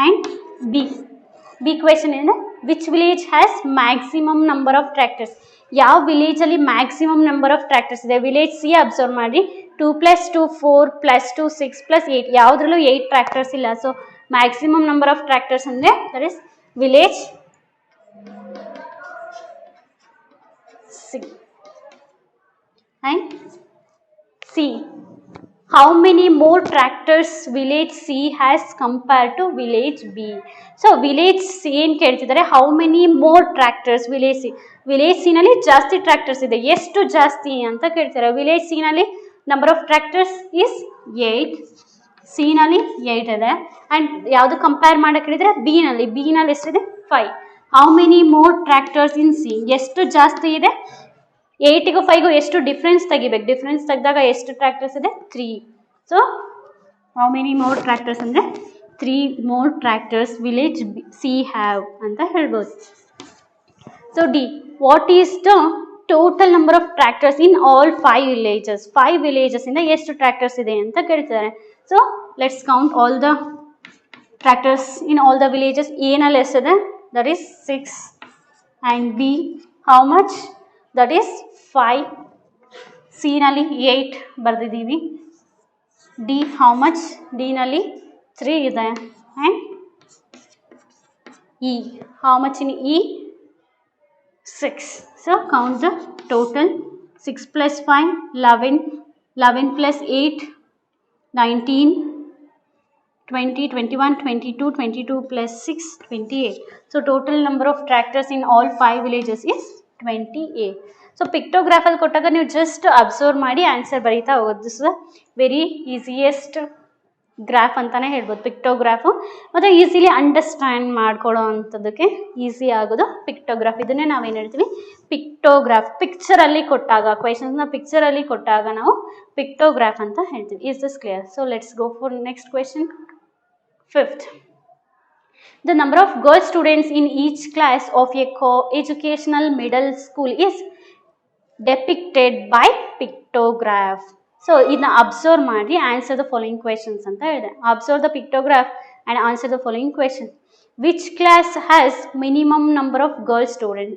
And B question is which village has maximum number of tractors. ಯಾವ ವಿಲೇಜ್ ಅಲ್ಲಿ ಮ್ಯಾಕ್ಸಿಮಮ್ ನಂಬರ್ ಆಫ್ ಟ್ರ್ಯಾಕ್ಟರ್ಸ್ ಇದೆ. ವಿಲೇಜ್ ಸಿ ಅಬ್ಸರ್ವ್ ಮಾಡಿ 2 + 2 4 + 2 6 + 8 ಯಾವುದ್ರಲ್ಲೂ 8 ಟ್ರ್ಯಾಕ್ಟರ್ಸ್ ಇಲ್ಲ. So maximum number of tractors ಅಂದರೆ that is village C. And C. How many more tractors village C has compared to village B? So village C ಏನು ಕೇಳ್ತಿದ್ದಾರೆ how many more tractors village C ನಲ್ಲಿ ಜಾಸ್ತಿ ಟ್ರ್ಯಾಕ್ಟರ್ಸ್ ಇದೆ. ಎಷ್ಟು ಜಾಸ್ತಿ ಅಂತ ಕೇಳ್ತಾರೆ. ವಿಲೇಜ್ ಸಿ ನಲ್ಲಿ number of tractors is 8, C ನಲ್ಲಿ 8 ಇದೆ. ಆ್ಯಂಡ್ ಯಾವುದು ಕಂಪೇರ್ ಮಾಡಕ್ಕೆ ಹೇಳಿದ್ರೆ ಬಿ ನಲ್ಲಿ ಎಷ್ಟಿದೆ 5. How many more tractors in C ಎಷ್ಟು ಜಾಸ್ತಿ ಇದೆ 8ಗೂ 5ಗೂ ಎಷ್ಟು ಡಿಫ್ರೆನ್ಸ್ ತೆಗಿಬೇಕು. ಡಿಫ್ರೆನ್ಸ್ ತೆಗೆದಾಗ ಎಷ್ಟು ಟ್ರ್ಯಾಕ್ಟರ್ಸ್ ಇದೆ 3. So how many more tractors ಅಂದರೆ 3 more tractors village C have ಅಂತ ಹೇಳ್ಬೋದು. So D what is the total number of tractors in all 5 villages. 5 villages ಇಂದ ಎಷ್ಟು ಟ್ರ್ಯಾಕ್ಟರ್ಸ್ ಇದೆ ಅಂತ ಕೇಳ್ತಾರೆ. So let's count all the tractors in all the villages. ಏನಲ್ಲಿ ಎಷ್ಟಿದೆ that is 6, and B how much, that is 5. C ನಲ್ಲಿ 8 ಬರೆದಿದ್ದೀವಿ. D how much, D ನಲ್ಲಿ 3 ಇದೆ. and E how much in E, 6. So count the total. 6 plus 5 11, 11 plus 8 19, 20, 21, 22, 22 plus 6 28. So total number of tractors in all 5 villages is 28. So pictograph ಅಲ್ಲಿ ಕೊಟ್ಟಾಗ ನೀವು ಜಸ್ಟ್ ಅಬ್ಸರ್ವ್ ಮಾಡಿ ಆನ್ಸರ್ ಬರೀತಾ ಹೋಗೋದು. This is very easiest graph ಅಂತಾನೆ ಹೇಳ್ಬೋದು ಪಿಕ್ಟೋಗ್ರಾಫು. ಮತ್ತು ಈಸಿಲಿ ಅಂಡರ್ಸ್ಟ್ಯಾಂಡ್ ಮಾಡ್ಕೊಳ್ಳೋ ಅಂಥದ್ದಕ್ಕೆ ಈಸಿ ಆಗೋದು ಪಿಕ್ಟೋಗ್ರಾಫ್. ಇದನ್ನೇ ನಾವೇನು ಹೇಳ್ತೀವಿ, ಪಿಕ್ಟೋಗ್ರಾಫ್. ಪಿಕ್ಚರಲ್ಲಿ ಕೊಟ್ಟಾಗ ಕ್ವೆಶನ್ಸ್ನ ಪಿಕ್ಚರಲ್ಲಿ ಕೊಟ್ಟಾಗ ನಾವು ಪಿಕ್ಟೋಗ್ರಾಫ್ ಅಂತ ಹೇಳ್ತೀವಿ. Is this clear? So let's go for next question. 5th, the number of girl students in each class of a co-educational middle school is depicted by pictograph. So ಇದನ್ನ ಅಬ್ಸರ್ವ್ ಮಾಡಿ ಆನ್ಸರ್ ದ ಫಾಲೋಯಿಂಗ್ ಕ್ವೆಶನ್ಸ್ ಅಂತ ಹೇಳಿದೆ. Observe the pictograph and answer the following question. Which class has minimum number of girl student?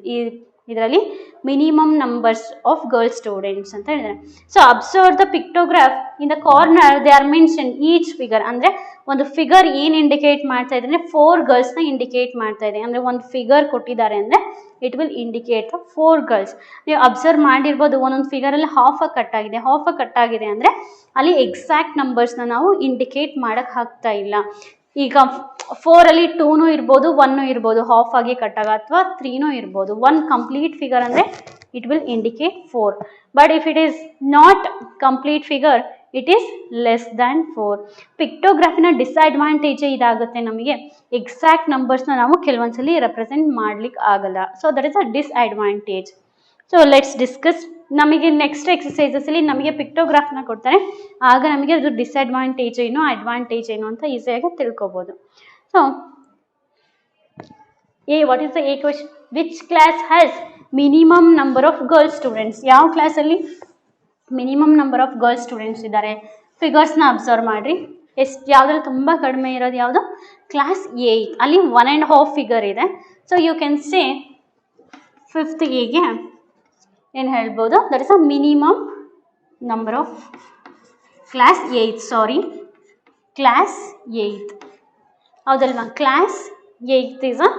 ಇದರಲ್ಲಿ minimum numbers of girl students ಅಂತ ಹೇಳಿದ್ದಾರೆ. So observe the pictograph. In the corner they are mention each figure. ಅಂದರೆ ಒಂದು ಫಿಗರ್ ಏನು ಇಂಡಿಕೇಟ್ ಮಾಡ್ತಾ ಇದೆ ಅಂದರೆ 4 ಗರ್ಲ್ಸ್ನ ಇಂಡಿಕೇಟ್ ಮಾಡ್ತಾ ಇದೆ. ಅಂದರೆ ಒಂದು ಫಿಗರ್ ಕೊಟ್ಟಿದ್ದಾರೆ ಅಂದರೆ it will indicate the 4 girls. ನೀವು ಅಬ್ಸರ್ವ್ ಮಾಡಿರ್ಬೋದು ಒಂದೊಂದು ಫಿಗರಲ್ಲಿ ಹಾಫ್ ಕಟ್ ಆಗಿದೆ ಅಂದರೆ ಅಲ್ಲಿ ಎಕ್ಸಾಕ್ಟ್ ನಂಬರ್ಸ್ನ ನಾವು ಇಂಡಿಕೇಟ್ ಮಾಡೋಕ್ಕೆ ಆಗ್ತಾ ಇಲ್ಲ. ಈಗ 4ಅಲ್ಲಿ 2ನೂ ಇರ್ಬೋದು 1 ಇರ್ಬೋದು ಹಾಫ್ ಆಗಿ ಕಟ್ಟಾಗ, ಅಥವಾ 3ನೂ ಇರ್ಬೋದು. 1 ಕಂಪ್ಲೀಟ್ ಫಿಗರ್ ಅಂದರೆ it will indicate 4. But if it is not complete figure it is less than 4. ಪಿಕ್ಟೋಗ್ರಾಫಿನ ಡಿಸ್ಅಡ್ವಾಂಟೇಜೇ ಇದಾಗುತ್ತೆ, ನಮಗೆ ಎಕ್ಸಾಕ್ಟ್ ನಂಬರ್ಸ್ನ ನಾವು ಕೆಲವೊಂದ್ಸಲಿ ರೆಪ್ರೆಸೆಂಟ್ ಮಾಡ್ಲಿಕ್ಕೆ ಆಗಲ್ಲ. So that is a disadvantage. So let's discuss. ನಮಗೆ ನೆಕ್ಸ್ಟ್ ಎಕ್ಸಸೈಸಸಲ್ಲಿ ನಮಗೆ ಪಿಕ್ಟೋಗ್ರಾಫ್ನ ಕೊಡ್ತಾರೆ, ಆಗ ನಮಗೆ ಅದು ಡಿಸ್ಅಡ್ವಾಂಟೇಜ್ ಏನು ಅಡ್ವಾಂಟೇಜ್ ಏನು ಅಂತ ಈಸಿಯಾಗಿ ತಿಳ್ಕೊಬೋದು. So what is the A question? Which class has minimum number of girl students? ಯಾವ ಕ್ಲಾಸಲ್ಲಿ minimum number of girl students ಇದ್ದಾರೆ? ಫಿಗರ್ಸ್ನ ಅಬ್ಸರ್ವ್ ಮಾಡಿರಿ. ಯಾವುದ್ರಲ್ಲಿ ತುಂಬ ಕಡಿಮೆ ಇರೋದು ಯಾವುದು? ಕ್ಲಾಸ್ 8. ಅಲ್ಲಿ 1.5 ಫಿಗರ್ ಇದೆ. So you can say 5th ಎಗೆ ಏನು ಹೇಳ್ಬೋದು? That is a minimum number of class 8 ಹೌದಲ್ವಾ? Class 8 is a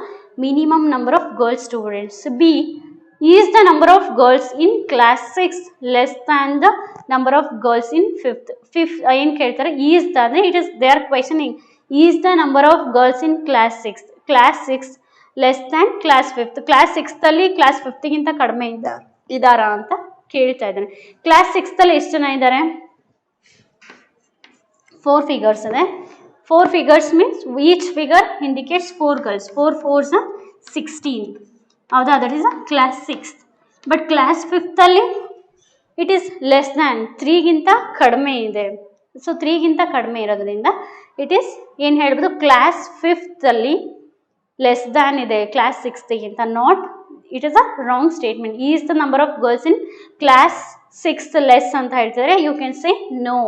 minimum number of girl students. B is the number of girls in class 6 less than the number of girls in 5th? ಏನು ಕೇಳ್ತಾರೆ? is the ಅಂದರೆ it is they are questioning, is the number of girls in class 6 less than class 5th? Class 6th ಅಲ್ಲಿ ಕ್ಲಾಸ್ 5th ಕಡಿಮೆ ಇದ್ದಾರಾ ಅಂತ ಕೇಳ್ತಾ ಇದ್ದಾನೆ. ಕ್ಲಾಸ್ 6th ಅಲ್ಲಿ ಎಷ್ಟು ಜನ ಇದ್ದಾರೆ? 4 ಫಿಗರ್ಸ್ ಇದೆ. 4 figures means each figure indicates 4 girls. 4 4s 16. ಹೌದಾ? That is a class 6th. But class 5th ಅಲ್ಲಿ ಇಟ್ ಈಸ್ ಲೆಸ್ ದ್ಯಾನ್ 3ಗಿಂತ ಕಡಿಮೆ ಇದೆ. ಸೊ 3ಗಿಂತ ಕಡಿಮೆ ಇರೋದ್ರಿಂದ ಇಟ್ ಈಸ್ ಏನು ಹೇಳ್ಬೋದು? ಕ್ಲಾಸ್ 5th ಅಲ್ಲಿ ಲೆಸ್ ದ್ಯಾನ್ ಇದೆ ಕ್ಲಾಸ್ 6ಗಿಂತ. Not, it is a wrong statement. Is the number of girls in class 6th less ಅಂತ ಹೇಳ್ತಿದ್ರೆ ಯು ಕ್ಯಾನ್ ಸೇ ನೋ.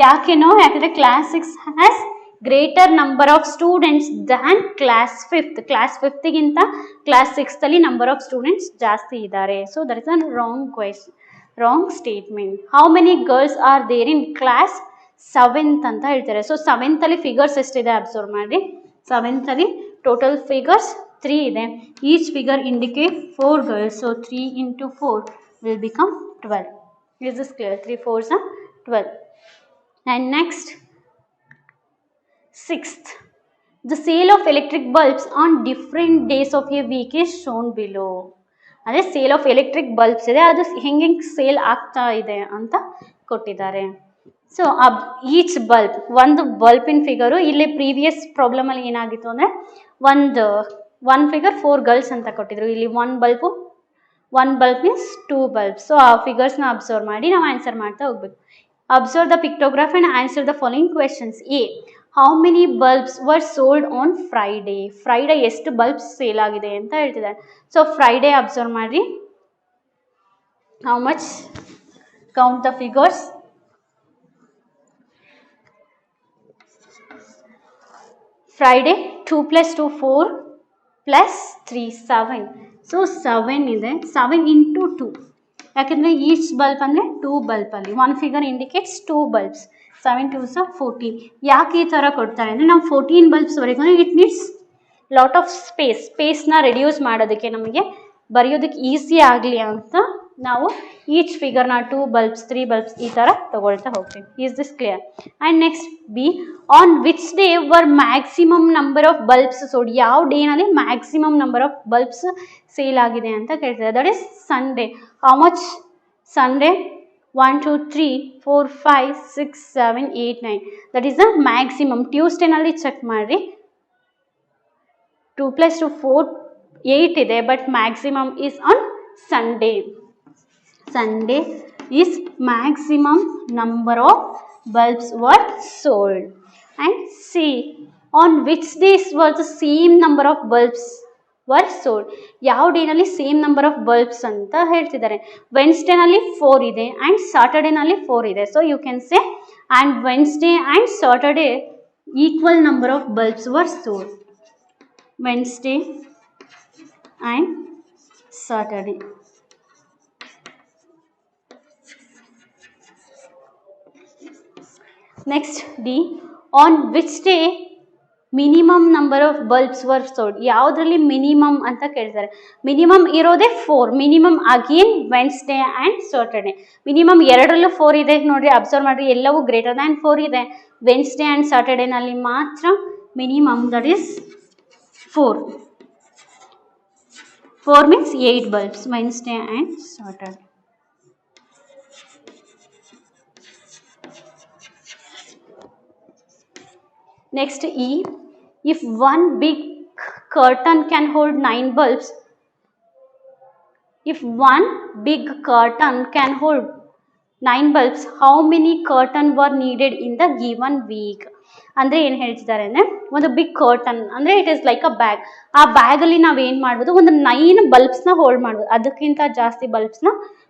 ಯಾಕೆ ನೋ? ಯಾಕಂದರೆ class 6 has greater number of students than class 5th. Class 5thಗಿಂತ ಕ್ಲಾಸ್ 6th ಅಲ್ಲಿ ನಂಬರ್ ಆಫ್ ಸ್ಟೂಡೆಂಟ್ಸ್ ಜಾಸ್ತಿ ಇದ್ದಾರೆ. So that is a wrong statement. How many girls are there in class 7th ಅಂತ ಹೇಳ್ತಾರೆ. ಸೊ 7th ಅಲ್ಲಿ ಫಿಗರ್ಸ್ ಎಷ್ಟಿದೆ ಅಬ್ಸರ್ವ್ ಮಾಡಿ. 7th ಅಲ್ಲಿ ಟೋಟಲ್ ಫಿಗರ್ಸ್ 3 ಇದೆ. Each figure indicate 4 girls. So 3 into 4 will become 12. Is this clear? 3 4s are 12. And next, 6th, the sale of electric bulbs on different days of a week is shown below. ಅದೇ ಸೇಲ್ ಆಫ್ ಎಲೆಕ್ಟ್ರಿಕ್ ಬಲ್ಬ್ಸ್ ಇದೆ, ಅದು ಹೆಂಗೆ ಸೇಲ್ ಆಗ್ತಾ ಇದೆ ಅಂತ ಕೊಟ್ಟಿದ್ದಾರೆ. ಸೊ ಈಚ್ ಬಲ್ಬ್, ಒಂದು ಬಲ್ಬಿನ ಫಿಗರು ಇಲ್ಲಿ ಪ್ರೀವಿಯಸ್ ಪ್ರಾಬ್ಲಮಲ್ಲಿ ಏನಾಗಿತ್ತು ಅಂದರೆ ಒಂದು ಫಿಗರ್ 4 ಗರ್ಲ್ಸ್ ಅಂತ ಕೊಟ್ಟಿದ್ರು. ಇಲ್ಲಿ 1 ಬಲ್ಬ್ ಮೀನ್ಸ್ 2 ಬಲ್ಬ್ಸ್. ಸೊ ಆ ಫಿಗರ್ಸ್ನ ಅಬ್ಸರ್ವ್ ಮಾಡಿ ನಾವು ಆನ್ಸರ್ ಮಾಡ್ತಾ ಹೋಗ್ಬೇಕು. Observe the pictograph and answer the following questions. A, how many bulbs were sold on Friday? Friday ಎಷ್ಟು ಬಲ್ಬ್ಸ್ ಸೇಲ್ ಆಗಿದೆ ಅಂತ ಹೇಳ್ತಿದ್ದಾರೆ. ಸೊ ಫ್ರೈಡೇ ಅಬ್ಸರ್ವ್ ಮಾಡಿ. How much? Count the figures. ಫ್ರೈಡೇ 2 + 2 4, ಪ್ಲಸ್ 3 7. ಸೊ 7 ಇದೆ, 7 ಇಂಟು 2, ಯಾಕೆಂದರೆ ಈಚ್ ಬಲ್ಬ್ ಅಂದರೆ 2 ಬಲ್ಬಲ್ಲಿ one figure indicates 2 bulbs. 7 2s 14. ಯಾಕೆ ಈ ಥರ ಕೊಡ್ತಾರೆ ಅಂದರೆ ನಾವು 14 ಬಲ್ಬ್ಸ್ವರೆಗೂ ಇಟ್ ನೀಡ್ಸ್ ಲಾಟ್ ಆಫ್ ಸ್ಪೇಸ್ನ ರೆಡ್ಯೂಸ್ ಮಾಡೋದಕ್ಕೆ, ನಮಗೆ ಬರೆಯೋದಕ್ಕೆ ಈಸಿ ಆಗಲಿ ಅಂತ ನಾವು ಈಚ್ ಫಿಗರ್ನ 2 ಬಲ್ಬ್ಸ್ 3 ಬಲ್ಬ್ಸ್ ಈ ಥರ ತೊಗೊಳ್ತಾ ಹೋಗ್ತೀವಿ. Is this clear? And next B, on which day were maximum number of bulbs sold. ಯಾವ ಡೇನಲ್ಲಿ maximum number of bulbs sale ಆಗಿದೆ ಅಂತ ಕೇಳ್ತಾರೆ. That is Sunday. How much? Sunday 1 2 3 4 5 6 7 8 9. That is the maximum. ಟ್ಯೂಸ್ಡೇನಲ್ಲಿ ಚೆಕ್ ಮಾಡಿರಿ, 2 + 2 4 8 ಇದೆ, but maximum is on Sunday. Sunday is maximum number of bulbs were sold. And C, on which days were the same number of bulbs were sold. ಯಾವ ಡೇನಲ್ಲಿ ಸೇಮ್ ನಂಬರ್ ಆಫ್ ಬಲ್ಬ್ಸ್ ಅಂತ ಹೇಳ್ತಿದ್ದಾರೆ. ವೆನ್ಸ್ಡೇನಲ್ಲಿ 4 ಇದೆ ಆ್ಯಂಡ್ ಸಾಟರ್ಡೇನಲ್ಲಿ 4 ಇದೆ. So you can say and Wednesday and Saturday equal number of bulbs were sold. Wednesday and Saturday. Next D, on which day minimum number of bulbs were sold. ಯಾವುದರಲ್ಲಿ ಮಿನಿಮಮ್ ಅಂತ ಕೇಳ್ತಾರೆ. ಮಿನಿಮಮ್ ಇರೋದೇ 4. Minimum again Wednesday and Saturday. Minimum ಎರಡರಲ್ಲೂ 4 ಇದೆ ನೋಡಿರಿ, ಅಬ್ಸರ್ವ್ ಮಾಡಿರಿ, ಎಲ್ಲವೂ ಗ್ರೇಟರ್ ದ್ಯಾನ್ 4 ಇದೆ. ವೆನ್ಸ್ಡೇ ಆ್ಯಂಡ್ ಸಾಟರ್ಡೇನಲ್ಲಿ ಮಾತ್ರ minimum, that is 4. 4 means 8 bulbs, Wednesday and Saturday. Next E, if one big curtain can hold 9 bulbs, if one big curtain can hold 9 bulbs, how many curtain were needed in the given week? ಅಂದರೆ ಏನು ಹೇಳ್ತಿದ್ದಾರೆ ಅಂದರೆ, ಒಂದು ಬಿಗ್ ಕರ್ಟನ್ ಅಂದರೆ it is like a bag. ಆ ಬ್ಯಾಗಲ್ಲಿ ನಾವು ಏನು ಮಾಡ್ಬೋದು, ಒಂದು 9 ಬಲ್ಬ್ಸ್ನ ಹೋಲ್ಡ್ ಮಾಡ್ಬೋದು. ಅದಕ್ಕಿಂತ ಜಾಸ್ತಿ ಬಲ್ಬ್ಸ್ನ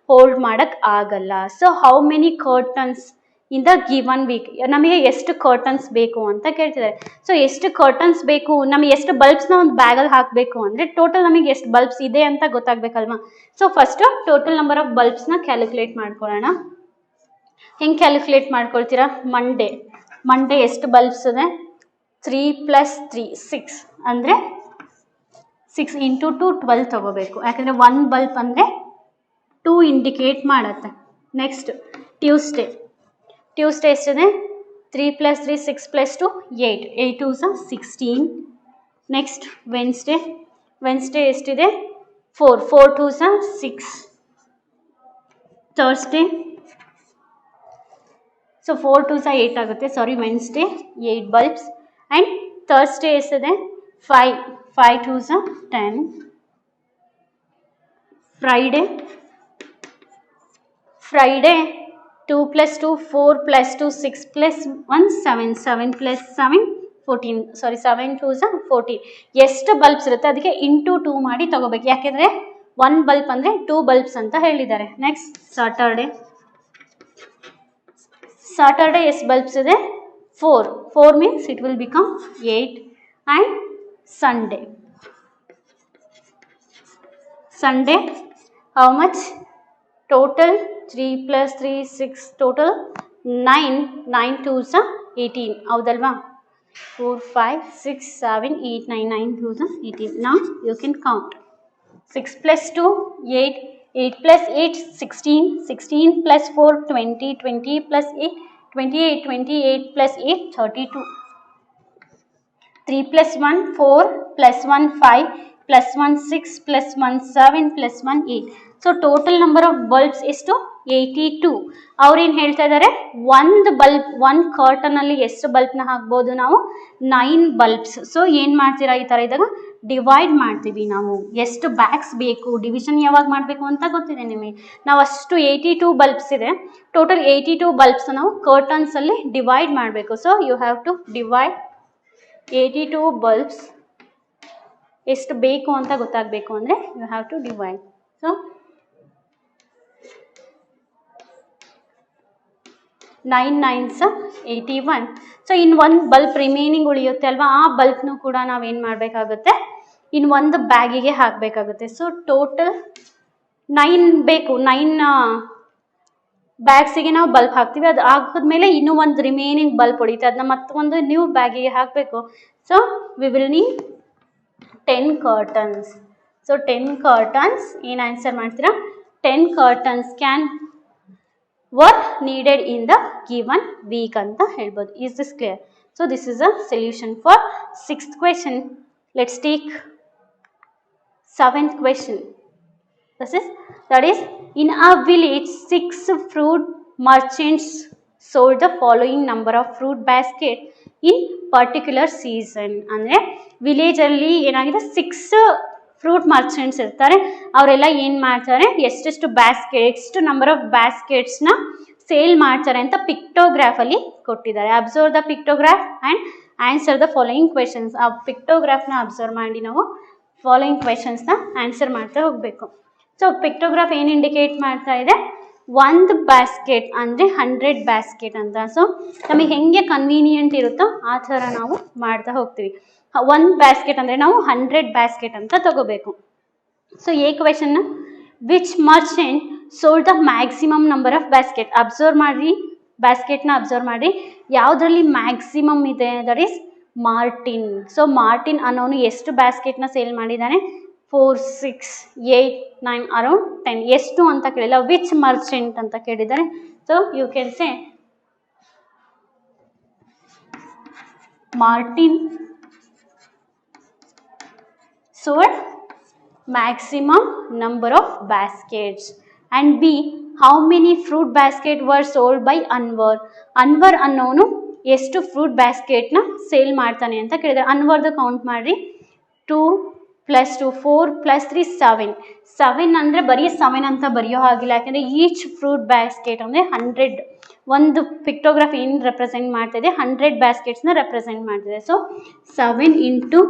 ಹೋಲ್ಡ್ ಮಾಡೋಕ್ಕೆ ಆಗಲ್ಲ. So how many curtains in the given week, ನಮಗೆ ಎಷ್ಟು ಕರ್ಟನ್ಸ್ ಬೇಕು ಅಂತ ಕೇಳ್ತಿದ್ದಾರೆ. ಸೊ ಎಷ್ಟು ಕರ್ಟನ್ಸ್ ಬೇಕು, ನಮಗೆ ಎಷ್ಟು ಬಲ್ಬ್ಸ್ನ ಒಂದು ಬ್ಯಾಗಲ್ಲಿ ಹಾಕಬೇಕು ಅಂದರೆ ಟೋಟಲ್ ನಮಗೆ ಎಷ್ಟು ಬಲ್ಬ್ಸ್ ಇದೆ ಅಂತ ಗೊತ್ತಾಗಬೇಕಲ್ವಾ. So first total number of ಬಲ್ಬ್ಸ್ನ ಕ್ಯಾಲ್ಕುಲೇಟ್ ಮಾಡ್ಕೊಳ್ಳೋಣ. ಹೆಂಗೆ ಕ್ಯಾಲ್ಕುಲೇಟ್ ಮಾಡ್ಕೊಳ್ತೀರಾ? ಮಂಡೇ ಎಷ್ಟು ಬಲ್ಬ್ಸ್ ಇದೆ? 3 + 3 6, ಅಂದರೆ 6 × 2 12 ತೊಗೋಬೇಕು, ಯಾಕಂದರೆ 1 ಬಲ್ಬ್ ಅಂದರೆ 2 ಇಂಡಿಕೇಟ್ ಮಾಡುತ್ತೆ. ನೆಕ್ಸ್ಟ್ ಟ್ಯೂಸ್ಡೇ ಎಷ್ಟಿದೆ? 3 + 3 6 + 2 8, 8 2s 16. ನೆಕ್ಸ್ಟ್ ವೆನ್ಸ್ಡೇ ಎಷ್ಟಿದೆ? 4, 4 2s 6. ಥರ್ಸ್ಡೇ, ಸೊ 4 2s 8 ಆಗುತ್ತೆ, ಸಾರಿ, ವೆನ್ಸ್ಡೇ 8 ಬಲ್ಬ್ಸ್. ಆ್ಯಂಡ್ ಥರ್ಸ್ಡೇ ಎಷ್ಟಿದೆ? 5, 5 2s 10. ಫ್ರೈಡೇ 2 + 2 4 + 2 6 + 1 7, 7 + 7 14, ಸಾರಿ 7 2s 14. ಎಷ್ಟು ಬಲ್ಬ್ಸ್ ಇರುತ್ತೆ ಅದಕ್ಕೆ ಇಂಟು 2 ಮಾಡಿ ತೊಗೋಬೇಕು, ಯಾಕೆಂದರೆ 1 ಬಲ್ಬ್ ಅಂದರೆ 2 ಬಲ್ಬ್ಸ್ ಅಂತ ಹೇಳಿದ್ದಾರೆ. ನೆಕ್ಸ್ಟ್ ಸಾಟರ್ಡೇ ಎಷ್ಟು ಬಲ್ಬ್ಸ್ ಇದೆ? 4 means it will become 8. And Sunday, how much? Total 3 + 3 6, total 9, 9 2s 18, ಹೌದಲ್ವಾ? 4 5 6 7 8 9, 9 2s 18. Now you can count. 6 + 2 8, 8 + 8 16, 16 + 4 20, 20 + 8 28, 28 + 8 32. 3 + 1 4 + 1 5 + 1 6 + 1 7 + 1 8. So total number of bulbs ಎಷ್ಟು? 82. ಅವ್ರೇನು ಹೇಳ್ತಾ ಇದ್ದಾರೆ, ಒಂದು ಕರ್ಟನಲ್ಲಿ ಎಷ್ಟು ಬಲ್ಬ್ನ ಹಾಕ್ಬೋದು ನಾವು? 9 ಬಲ್ಬ್ಸ್. ಸೊ ಏನು ಮಾಡ್ತೀರಾ ಈ ಥರ ಇದ್ದಾಗ? ಡಿವೈಡ್ ಮಾಡ್ತೀವಿ ನಾವು. ಎಷ್ಟು ಬ್ಯಾಗ್ಸ್ ಬೇಕು, ಡಿವಿಷನ್ ಯಾವಾಗ ಮಾಡಬೇಕು ಅಂತ ಗೊತ್ತಿದೆ ನಿಮಗೆ. ನಾವು ಅಷ್ಟು 82 ಬಲ್ಬ್ಸ್ ಇದೆ, ಟೋಟಲ್ 82 ಬಲ್ಬ್ಸ್ ನಾವು ಕರ್ಟನ್ಸಲ್ಲಿ ಡಿವೈಡ್ ಮಾಡಬೇಕು. So you have to divide 82 bulbs. ಎಷ್ಟು ಬೇಕು ಅಂತ ಗೊತ್ತಾಗಬೇಕು ಅಂದರೆ you have to divide. So 9 9s 81. So ಇನ್ನು 1 ಬಲ್ಬ್ ರಿಮೈನಿಂಗ್ ಉಳಿಯುತ್ತೆ ಅಲ್ವಾ, ಆ ಬಲ್ಬ್ನು ಕೂಡ ನಾವೇನು ಮಾಡಬೇಕಾಗುತ್ತೆ? ಇನ್ನು ಒಂದು ಬ್ಯಾಗಿಗೆ ಹಾಕಬೇಕಾಗುತ್ತೆ. ಸೊ ಟೋಟಲ್ 9 ಬೇಕು. 9 ಬ್ಯಾಗ್ಸಿಗೆ ನಾವು ಬಲ್ಬ್ ಹಾಕ್ತೀವಿ. ಅದು ಹಾಕಿದ್ಮೇಲೆ ಇನ್ನೂ ಒಂದು ರಿಮೈನಿಂಗ್ ಬಲ್ಬ್ ಹೊಡಿತೆ, ಅದನ್ನ ಮತ್ತೊಂದು ನ್ಯೂ ಬ್ಯಾಗಿಗೆ ಹಾಕಬೇಕು. So we will need 10 curtains. So 10 curtains ಏನು ಆನ್ಸರ್ ಮಾಡ್ತೀರಾ? 10 curtains were needed in the given week ಅಂತ ಹೇಳ್ಬೋದು. Is this clear? So this is a solution for 6th question. Let's take 7th question. That is in a village 6 fruit merchants sold the following number of fruit basket in particular season. ಅಂದರೆ ವಿಲೇಜಲ್ಲಿ ಏನಾಗಿದೆ, 6 ಫ್ರೂಟ್ ಮರ್ಚೆಂಟ್ಸ್ ಇರ್ತಾರೆ. ಅವರೆಲ್ಲ ಏನು ಮಾಡ್ತಾರೆ, ಎಷ್ಟು ಬ್ಯಾಸ್ಕೆಟ್, ಎಷ್ಟು ನಂಬರ್ ಆಫ್ ಬ್ಯಾಸ್ಕೆಟ್ಸ್ನ ಸೇಲ್ ಮಾಡ್ತಾರೆ ಅಂತ ಪಿಕ್ಟೋಗ್ರಾಫಲ್ಲಿ ಕೊಟ್ಟಿದ್ದಾರೆ. Observe the pictograph and answer the following questions. ಆ ಪಿಕ್ಟೋಗ್ರಾಫ್ನ ಅಬ್ಸರ್ವ್ ಮಾಡಿ ನಾವು ಫಾಲೋಯಿಂಗ್ ಕ್ವೆಶನ್ಸ್ನ ಆನ್ಸರ್ ಮಾಡ್ತಾ ಹೋಗಬೇಕು. ಸೊ ಪಿಕ್ಟೋಗ್ರಾಫ್ ಏನು ಇಂಡಿಕೇಟ್ ಮಾಡ್ತಾ ಇದೆ, ಒಂದು ಬ್ಯಾಸ್ಕೆಟ್ ಅಂದರೆ 100 ಬ್ಯಾಸ್ಕೆಟ್ ಅಂತ. ಸೊ ನಮಗೆ ಹೆಂಗೆ ಕನ್ವೀನಿಯೆಂಟ್ ಇರುತ್ತೋ ಆ ಥರ ನಾವು ಮಾಡ್ತಾ ಹೋಗ್ತೀವಿ. ಒಂದು ಬ್ಯಾಸ್ಕೆಟ್ ಅಂದರೆ ನಾವು 100 ಬ್ಯಾಸ್ಕೆಟ್ ಅಂತ ತಗೋಬೇಕು. ಸೊ ಎ ಕ್ವೆಶನ್ನ, which merchant sold the maximum number of basket. Observe ಮಾಡಿರಿ, ಬ್ಯಾಸ್ಕೆಟ್ನ ಅಬ್ಸರ್ವ್ ಮಾಡಿ, ಯಾವುದರಲ್ಲಿ ಮ್ಯಾಕ್ಸಿಮಮ್ ಇದೆ, ದಟ್ ಈಸ್ ಮಾರ್ಟಿನ್. ಸೊ ಮಾರ್ಟಿನ್ ಅನ್ನೋನು ಎಷ್ಟು ಬ್ಯಾಸ್ಕೆಟ್ನ ಸೇಲ್ ಮಾಡಿದ್ದಾನೆ, 4, 6, 8, 9 ಅರೌಂಡ್ 10. ಎಷ್ಟು ಅಂತ ಕೇಳಿಲ್ಲ, ವಿಚ್ ಮರ್ಚೆಂಟ್ ಅಂತ ಕೇಳಿದ್ದಾರೆ. So you can say Martin sold maximum number of baskets. And B, how many fruit basket were sold by Anwar. Anwar ಅನ್ನೋನು ಎಷ್ಟು ಫ್ರೂಟ್ ಬ್ಯಾಸ್ಕೆಟ್ನ ಸೇಲ್ ಮಾಡ್ತಾನೆ ಅಂತ ಕೇಳಿದ್ದಾರೆ. ಅನ್ವರ್ದು ಕೌಂಟ್ ಮಾಡಿರಿ, 2 + 2 4 + 3 7. 7 ಅಂದರೆ ಬರೀ 7 ಅಂತ ಬರೆಯೋ ಹಾಗಿಲ್ಲ, ಯಾಕೆಂದರೆ ಈಚ್ ಫ್ರೂಟ್ ಬ್ಯಾಸ್ಕೆಟ್ ಅಂದರೆ 100. ಒಂದು ಪಿಕ್ಟೋಗ್ರಾಫ್ ಏನು ರೆಪ್ರೆಸೆಂಟ್ ಮಾಡ್ತಿದೆ, 100 ಬ್ಯಾಸ್ಕೆಟ್ಸ್ನ ರೆಪ್ರೆಸೆಂಟ್ ಮಾಡ್ತಿದೆ. So 7 ×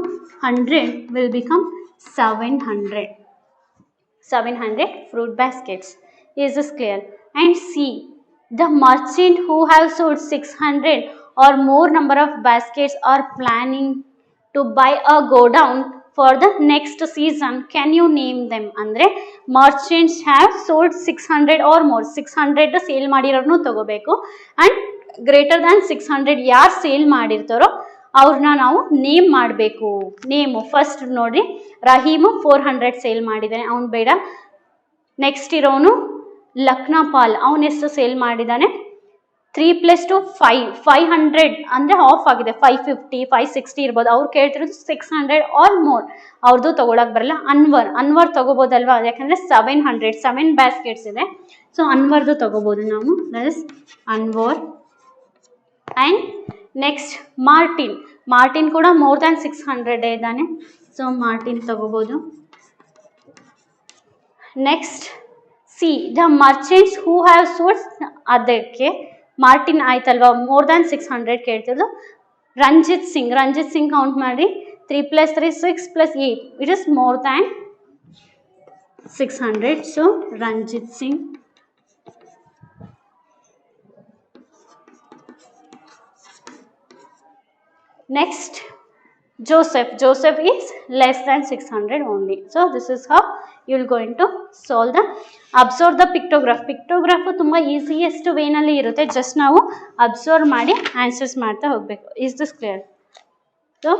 100 will become 700. 700 fruit baskets. Is this clear? And C, the merchant who have sold 600 or more number of baskets are planning to buy a godown for the next season. Can you name them? ಅಂದರೆ merchants have sold 600 or more. 600 sale ಮಾಡಿರೋರ್ನು ತಗೋಬೇಕು, ಆ್ಯಂಡ್ ಗ್ರೇಟರ್ ದ್ಯಾನ್ 600 ಯಾರು ಸೇಲ್ ಮಾಡಿರ್ತಾರೋ ಅವ್ರನ್ನ ನಾವು ನೇಮ್ ಮಾಡಬೇಕು. ನೇಮು ಫಸ್ಟ್ ನೋಡಿರಿ, ರಹೀಮು 400 ಸೇಲ್ ಮಾಡಿದ್ದಾನೆ, ಅವ್ನು ಬೇಡ. ನೆಕ್ಸ್ಟ್ ಇರೋನು ಲಕ್ನಾಪಾಲ್, ಅವನೆಷ್ಟು ಸೇಲ್ ಮಾಡಿದ್ದಾನೆ, 3 + 2 5, 500 ಅಂದರೆ ಆಫ್ ಆಗಿದೆ, 550 560 ಇರ್ಬೋದು. ಅವ್ರು ಕೇಳ್ತಿರೋದು 600 ಆರ್ ಮೋರ್, ಅವ್ರದ್ದು ತೊಗೊಳಕ್ಕೆ ಬರಲ್ಲ. ಅನ್ವರ್ ತೊಗೋಬೋದಲ್ವಾ, ಯಾಕಂದರೆ 700 7 ಬ್ಯಾಸ್ಕೆಟ್ಸ್ ಇದೆ. ಸೊ ಅನ್ವರ್ದು ತೊಗೋಬೋದು ನಾವು, that is Anwar. And next Martin ಕೂಡ ಮೋರ್ ದ್ಯಾನ್ 600 ಇದ್ದಾನೆ, ಸೊ ಮಾರ್ಟಿನ್ ತಗೋಬೋದು. Next C, the merchants who have sold, ಅದಕ್ಕೆ ಮಾರ್ಟಿನ್ ಆಯ್ತಲ್ವಾ, ಮೋರ್ ದ್ಯಾನ್ 600 ಕೇಳ್ತಿರೋದು. ರಂಜಿತ್ ಸಿಂಗ್ ಕೌಂಟ್ ಮಾಡಿ, 3 + 3 6 + 8, it is more than 600. So Ranjit Singh. Next, Joseph is less than 600 only. So this is how you will going to solve the observe the pictograph. ತುಂಬ ಈಸಿಯೆಸ್ಟ್ ವೇನಲ್ಲಿ ಇರುತ್ತೆ, ಜಸ್ಟ್ ನಾವು ಅಬ್ಸರ್ವ್ ಮಾಡಿ ಆನ್ಸರ್ಸ್ ಮಾಡ್ತಾ ಹೋಗಬೇಕು. Is this clear? So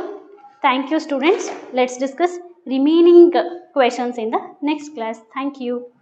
thank you students. Let's discuss remaining questions in the next class. Thank you.